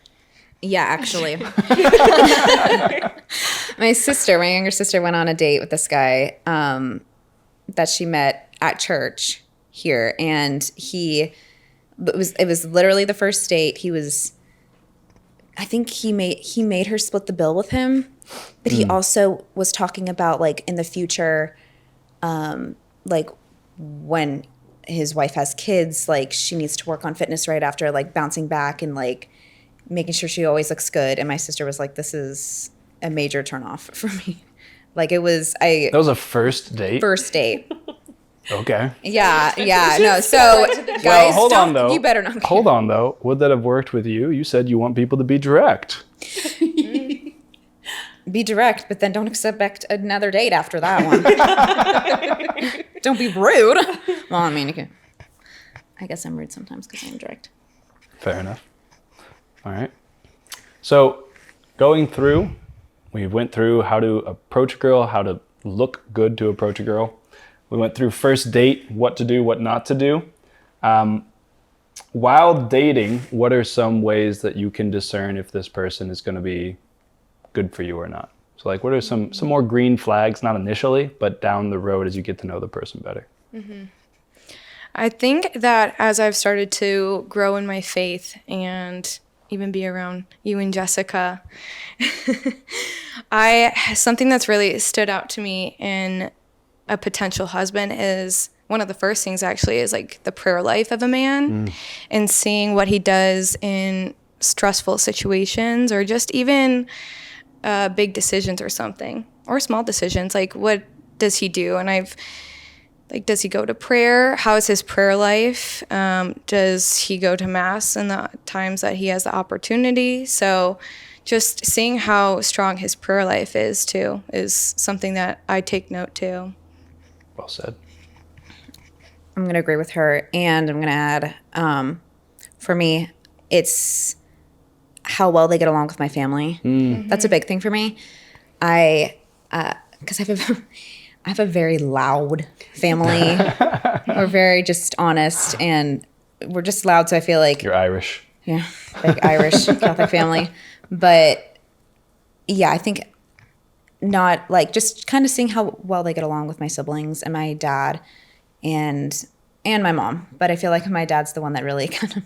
Yeah, actually. My younger sister, went on a date with this guy that she met at church here, and it was literally the first date. I think he made her split the bill with him, but he also was talking about like in the future, like when his wife has kids, like she needs to work on fitness right after, like bouncing back and like making sure she always looks good. And my sister was like, this is a major turnoff for me. Like it was, That was a first date? first date. Okay. Yeah. No. So guys, Well, hold on though. You better not. Hold on though. Would that have worked with you? You said you want people to be direct. Be direct, but then don't expect another date after that one. Don't be rude. Well, I mean, I guess I'm rude sometimes because I'm direct. Fair enough. All right. So going through, we went through how to approach a girl, how to look good to approach a girl. We went through first date, what to do, what not to do. While dating, what are some ways that you can discern if this person is going to be good for you or not? So like, what are some more green flags, not initially, but down the road as you get to know the person better? I think that as I've started to grow in my faith and even be around you and Jessica, something that's really stood out to me in a potential husband is one of the first things actually is like the prayer life of a man and seeing what he does in stressful situations or just even big decisions or something, or small decisions. Like, what does he do? And does he go to prayer? How is his prayer life? Does he go to mass in the times that he has the opportunity? So just seeing how strong his prayer life is too is something that I take note to. Well said. I'm going to agree with her, and I'm going to add, for me, it's how well they get along with my family. That's a big thing for me. Because I have a very loud family. We're very just honest, and we're just loud, so I feel like... You're Irish. Yeah, big Irish Catholic family. But, yeah, I think not, like, just kind of seeing how well they get along with my siblings and my dad and my mom. But I feel like my dad's the one that really kind of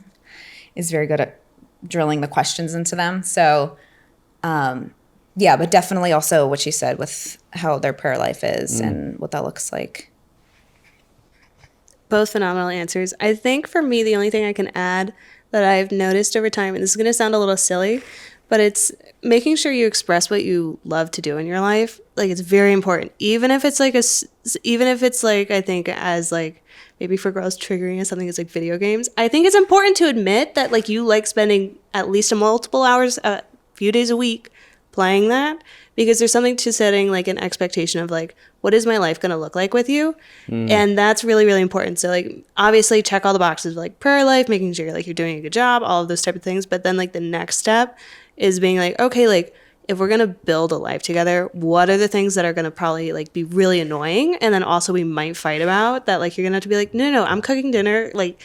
is very good at drilling the questions into them. So, yeah, but definitely also what she said with how their prayer life is and what that looks like. Both phenomenal answers. I think for me, the only thing I can add that I've noticed over time, and this is going to sound a little silly, but it's making sure you express what you love to do in your life. Like, it's very important. Even if it's like I think as like maybe for girls triggering as something as like video games, I think it's important to admit that like you like spending at least a multiple hours, a few days a week playing that, because there's something to setting like an expectation of like, what is my life going to look like with you? And that's really, really important. So like, obviously check all the boxes like prayer life, making sure like you're doing a good job, all of those type of things. But then like the next step is being like, okay, like if we're going to build a life together, what are the things that are going to probably like be really annoying? And then also we might fight about that. Like, you're going to have to be like, no, I'm cooking dinner. Like,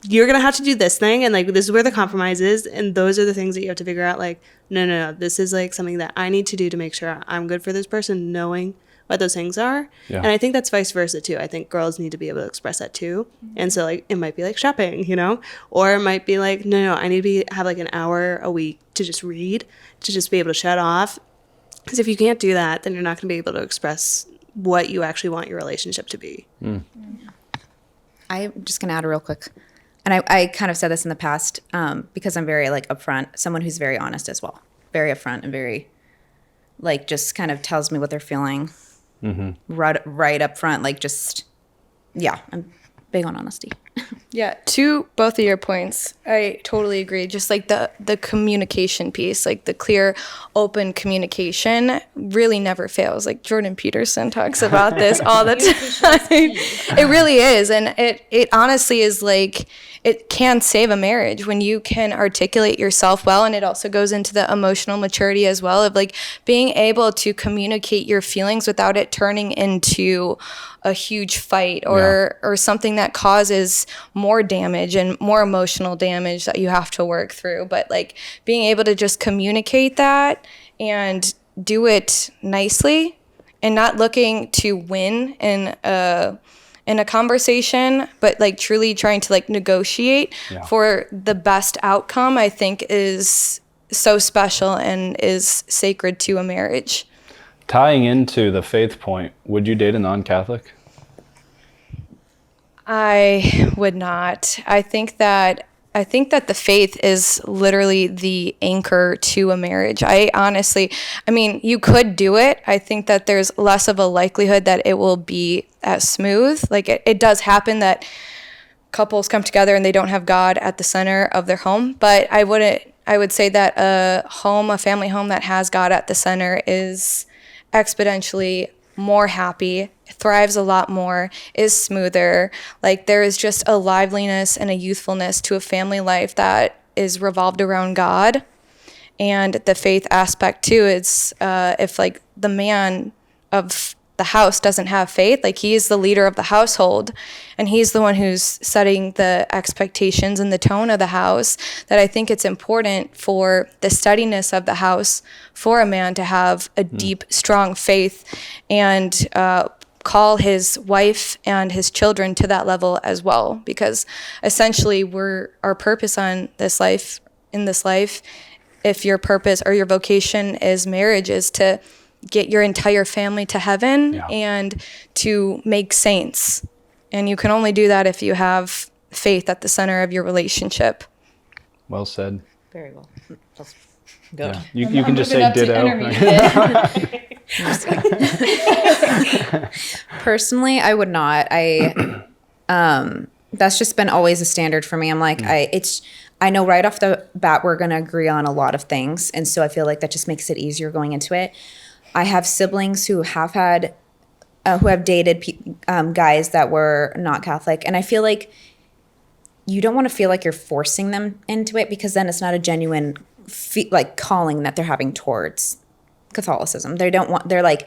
you're going to have to do this thing. And like, this is where the compromise is. And those are the things that you have to figure out. Like, no, this is like something that I need to do to make sure I'm good for this person, knowing what those things are. Yeah. And I think that's vice versa too. I think girls need to be able to express that too. And so like, it might be like shopping, you know, or it might be like, no, I need to have like an hour a week to just read, to just be able to shut off. Because if you can't do that, then you're not going to be able to express what you actually want your relationship to be. I'm just going to add real quick. And I kind of said this in the past because I'm very like upfront, someone who's very honest as well. Very upfront and very like just kind of tells me what they're feeling right up front. Like just, yeah, I'm big on honesty. Yeah, to both of your points, I totally agree. Just like the communication piece, like the clear, open communication really never fails. Like Jordan Peterson talks about this all the time. It really is. And it honestly is like, it can save a marriage when you can articulate yourself well. And it also goes into the emotional maturity as well of like being able to communicate your feelings without it turning into a huge fight or something that causes more damage and more emotional damage that you have to work through. But like being able to just communicate that and do it nicely and not looking to win in a conversation, but like truly trying to like negotiate for the best outcome, I think is so special and is sacred to a marriage. Tying into the faith point, would you date a non-Catholic? I would not. I think that the faith is literally the anchor to a marriage. I mean, you could do it. I think that there's less of a likelihood that it will be as smooth. Like it does happen that couples come together and they don't have God at the center of their home, but I would say that a family home that has God at the center is exponentially more happy, thrives a lot more, is smoother. Like there is just a liveliness and a youthfulness to a family life that is revolved around God. And the faith aspect too is if like the man of the house doesn't have faith, like he is the leader of the household and he's the one who's setting the expectations and the tone of the house, that I think it's important for the steadiness of the house for a man to have a deep, strong faith and call his wife and his children to that level as well. Because essentially our purpose in this life, if your purpose or your vocation is marriage, is to get your entire family to heaven and to make saints. And you can only do that if you have faith at the center of your relationship. Well said. Very well. Let's go. Yeah. You can just say ditto. Personally, I would not. That's just been always a standard for me. I'm like, I know right off the bat we're going to agree on a lot of things. And so I feel like that just makes it easier going into it. I have siblings who have dated guys that were not Catholic. And I feel like you don't want to feel like you're forcing them into it, because then it's not a genuine calling that they're having towards Catholicism. They're like,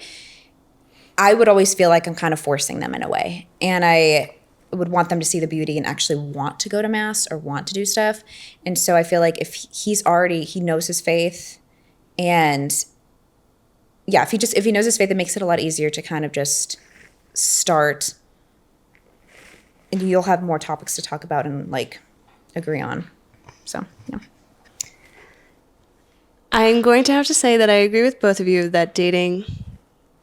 I would always feel like I'm kind of forcing them in a way. And I would want them to see the beauty and actually want to go to mass or want to do stuff. And so I feel like if he knows his faith, and if he knows his faith, it makes it a lot easier to kind of just start, and you'll have more topics to talk about and like agree on. So, yeah. I'm going to have to say that I agree with both of you that dating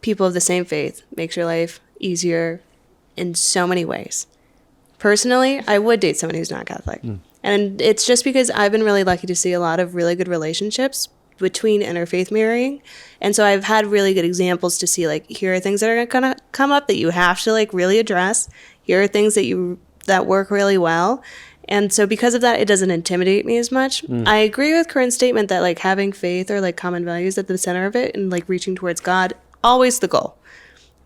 people of the same faith makes your life easier in so many ways. Personally, I would date someone who's not Catholic. And it's just because I've been really lucky to see a lot of really good relationships between interfaith marrying. And so I've had really good examples to see, like, here are things that are going to come up that you have to like really address. Here are things that work really well. And so because of that, it doesn't intimidate me as much. I agree with Corinne's statement that like having faith or like common values at the center of it and like reaching towards God, always the goal.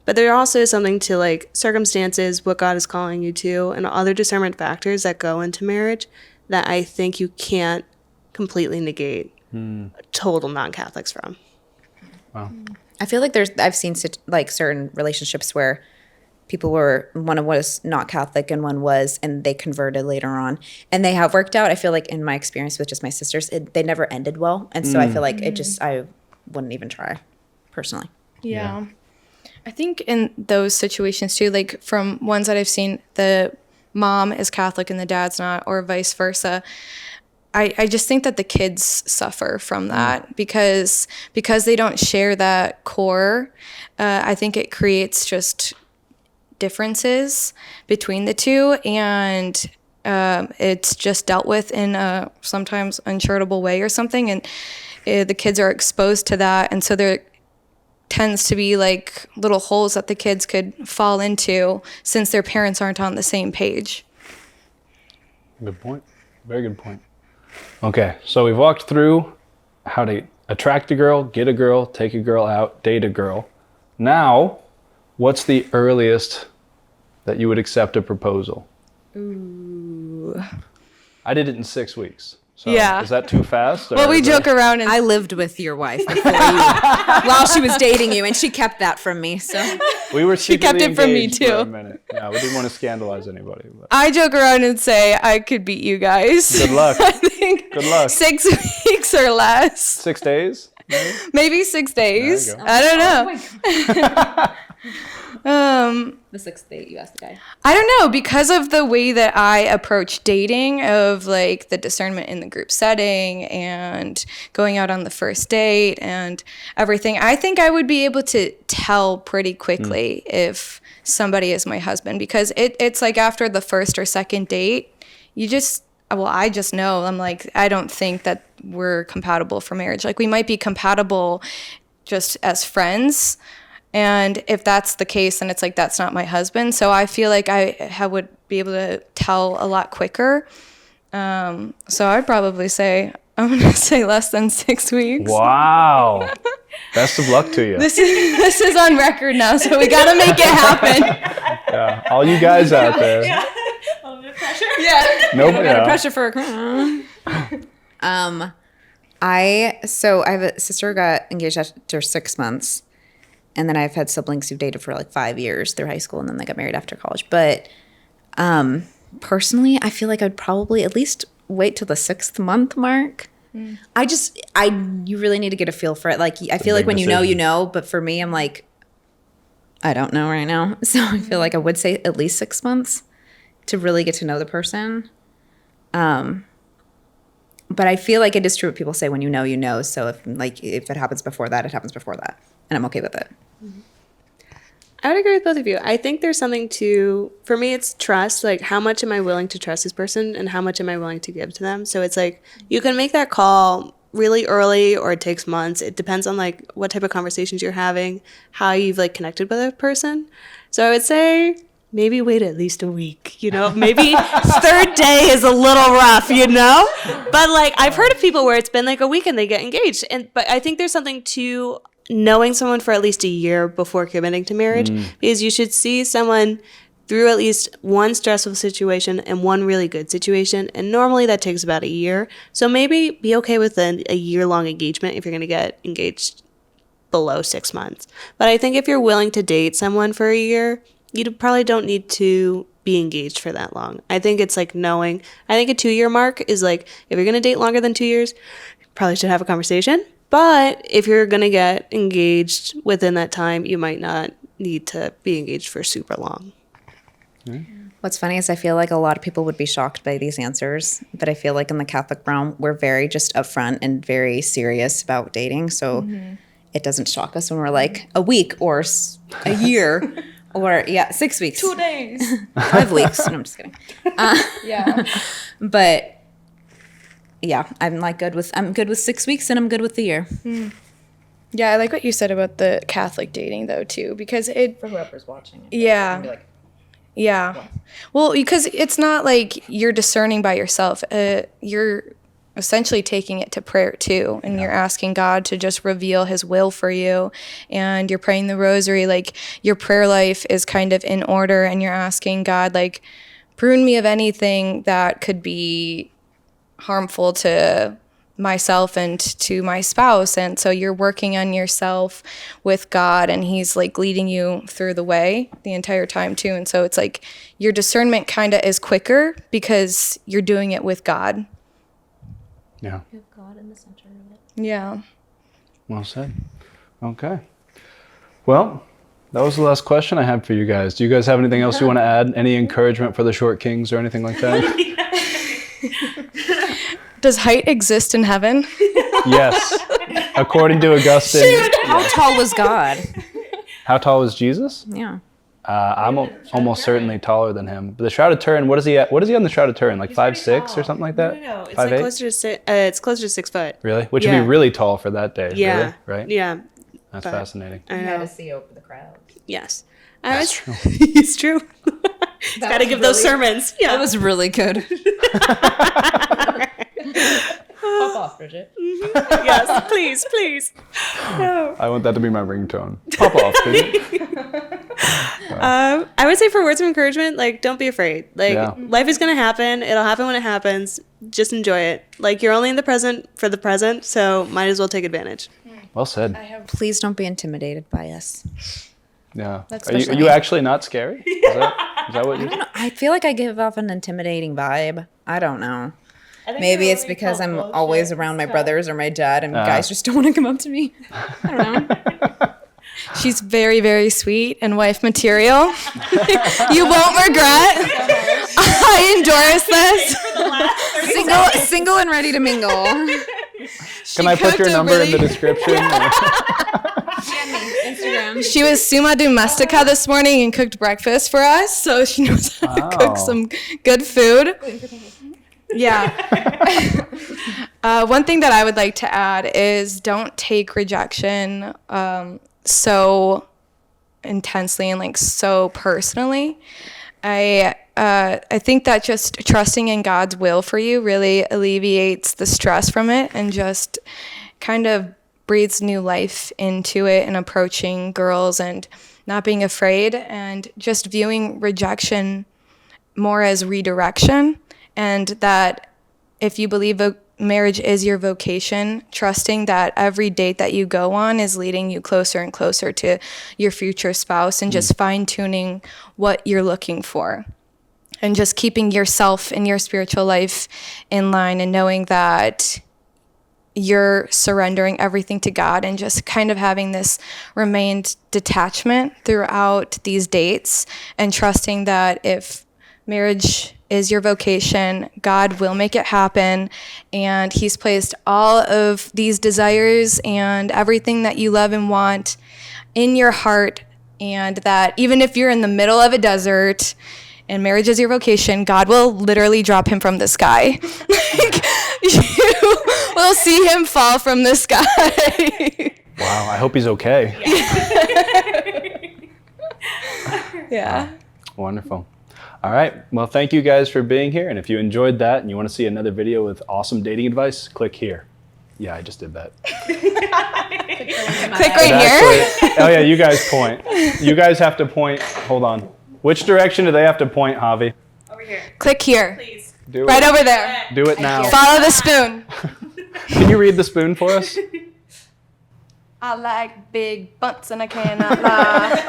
But there also is something to like circumstances, what God is calling you to, and other discernment factors that go into marriage that I think you can't completely negate total non-Catholics from. Wow. I feel like I've seen like certain relationships where one was not Catholic and one was, and they converted later on, and they have worked out. I feel like in my experience with just my sisters, they never ended well. And so I feel like I wouldn't even try personally. Yeah. I think in those situations too, like from ones that I've seen, the mom is Catholic and the dad's not, or vice versa. I just think that the kids suffer from that because they don't share that core. I think it creates just differences between the two, and it's just dealt with in a sometimes uncharitable way or something, and the kids are exposed to that, and so there tends to be like little holes that the kids could fall into since their parents aren't on the same page. Good point. Very good point. Okay, so we've walked through how to attract a girl, get a girl, take a girl out, date a girl. Now, what's the earliest that you would accept a proposal? Ooh. I did it in 6 weeks. So Yeah. is that too fast? Well, we joke around and I lived with your wife before you, while she was dating you, and she kept that from me. So We were She kept secretly it from me, engaged too. for a minute. Yeah, we didn't want to scandalize anybody. But I joke around and say I could beat you guys. good luck. I think Good luck. 6 weeks or less. 6 days? Maybe? Maybe 6 days. There you go. I don't know. the 6th date, you asked the guy. I don't know, because of the way that I approach dating, of like the discernment in the group setting and going out on the first date and everything. I think I would be able to tell pretty quickly if somebody is my husband, because it's like after the first or second date, I just know. I'm like, I don't think that we're compatible for marriage. Like, we might be compatible just as friends. And if that's the case, then it's like, that's not my husband. So I feel like I would be able to tell a lot quicker. So I'd probably say, I'm going to say less than 6 weeks. Wow. Best of luck to you. This is on record now, so we got to make it happen. Yeah, all you guys out there. A little bit of pressure. Yeah. Nope. Yeah. Pressure for I have a sister who got engaged after 6 months, and then I've had siblings who've dated for like 5 years through high school, and then they got married after college. But personally, I feel like I'd probably at least wait till the 6th month mark. You really need to get a feel for it. Like, I feel like big when you know, decision. you know. But for me, I'm like, I don't know right now. So I feel like I would say at least 6 months to really get to know the person. But I feel like it is true what people say, when you know, you know. So if it happens before that, it happens before that. And I'm okay with it. I would agree with both of you. I think there's something for me, it's trust. Like, how much am I willing to trust this person and how much am I willing to give to them? So it's like, you can make that call really early or it takes months. It depends on like what type of conversations you're having, how you've like connected with a person. So I would say maybe wait at least a week, maybe third day is a little rough, but like, I've heard of people where it's been like a week and they get engaged. But I think there's something to knowing someone for at least a year before committing to marriage, because you should see someone through at least one stressful situation and one really good situation. And normally that takes about a year. So maybe be okay with a year-long engagement if you're going to get engaged below 6 months. But I think if you're willing to date someone for a year, you probably don't need to be engaged for that long. I think it's like I think a 2-year mark is like, if you're going to date longer than 2 years, you probably should have a conversation. But if you're going to get engaged within that time, you might not need to be engaged for super long. What's funny is I feel like a lot of people would be shocked by these answers, but I feel like in the Catholic realm, we're very just upfront and very serious about dating. So it doesn't shock us when we're like a week or a year or 6 weeks. 2 days. 5 weeks. No, I'm just kidding. Yeah. But yeah, I'm good with 6 weeks and I'm good with the year. Yeah, I like what you said about the Catholic dating, though, too, because For whoever's watching it. Yeah. Yeah. Well, because it's not like you're discerning by yourself. You're essentially taking it to prayer, too, and you're asking God to just reveal his will for you, and you're praying the rosary. Like, your prayer life is kind of in order, and you're asking God, like, prune me of anything that could be harmful to myself and to my spouse. And so you're working on yourself with God, and he's like leading you through the way the entire time too. And so it's like your discernment kind of is quicker because you're doing it with God. Yeah. You have God in the center of it. Yeah. Well said. Okay. Well, that was the last question I had for you guys. Do you guys have anything else you want to add? Any encouragement for the short kings or anything like that? Does height exist in heaven? Yes. According to Augustine. How tall was God? How tall was Jesus? Yeah. I'm almost certainly taller than him. But the Shroud of Turin, what is he at? What is he on the Shroud of Turin? Like 5'6" or something like that? No. It's 5'8"? like closer to 6 foot. Really? Which would be really tall for that day. Yeah. Really? Right? Yeah. That's but- fascinating. I know. see over the crowd. Yes. That's true. It's true. Got to give those sermons. Yeah. That was really good. Pop off, Bridget. Yes, please, please. No. I want that to be my ringtone. Pop off, Bridget. I would say for words of encouragement, like, don't be afraid. Like, Yeah. life is going to happen. It'll happen when it happens. Just enjoy it. Like, you're only in the present for the present, so might as well take advantage. Well said. Please don't be intimidated by us. Yeah. That's Are you especially- actually not scary? Is that what you're saying? I feel like I give off an intimidating vibe. I don't know. Maybe it's because I'm always around my brothers or my dad, and guys just don't want to come up to me. I don't know. She's very, very sweet and wife material. You won't regret. I endorse this. Single and ready to mingle. Can I put your cooked a number in the really- description? Instagram. She was summa domestica this morning and cooked breakfast for us, so she knows how to Wow. cook some good food. Yeah. One thing that I would like to add is don't take rejection so intensely and like so personally. I think that just trusting in God's will for you really alleviates the stress from it and just kind of breathes new life into it and approaching girls and not being afraid and just viewing rejection more as redirection, and that if you believe a marriage is your vocation, trusting that every date that you go on is leading you closer and closer to your future spouse, and just fine-tuning what you're looking for and just keeping yourself and your spiritual life in line and knowing that you're surrendering everything to God and just kind of having this remained detachment throughout these dates and trusting that if marriage is your vocation, God will make it happen, and He's placed all of these desires and everything that you love and want in your heart, and that even if you're in the middle of a desert and marriage is your vocation, God will literally drop him from the sky. Like, you will see him fall from the sky. Wow, I hope he's okay. Yeah. Wonderful. All right. Well, thank you guys for being here. And if you enjoyed that and you want to see another video with awesome dating advice, click here. Yeah, I just did that. Click right here. Actually, oh, yeah, you guys point. You guys have to point. Hold on. Which direction do they have to point, Javi? Over here. Click here. Please. Do Right it. over there. Do it now. Follow the spoon. Can you read the spoon for us? I like big butts and I cannot lie.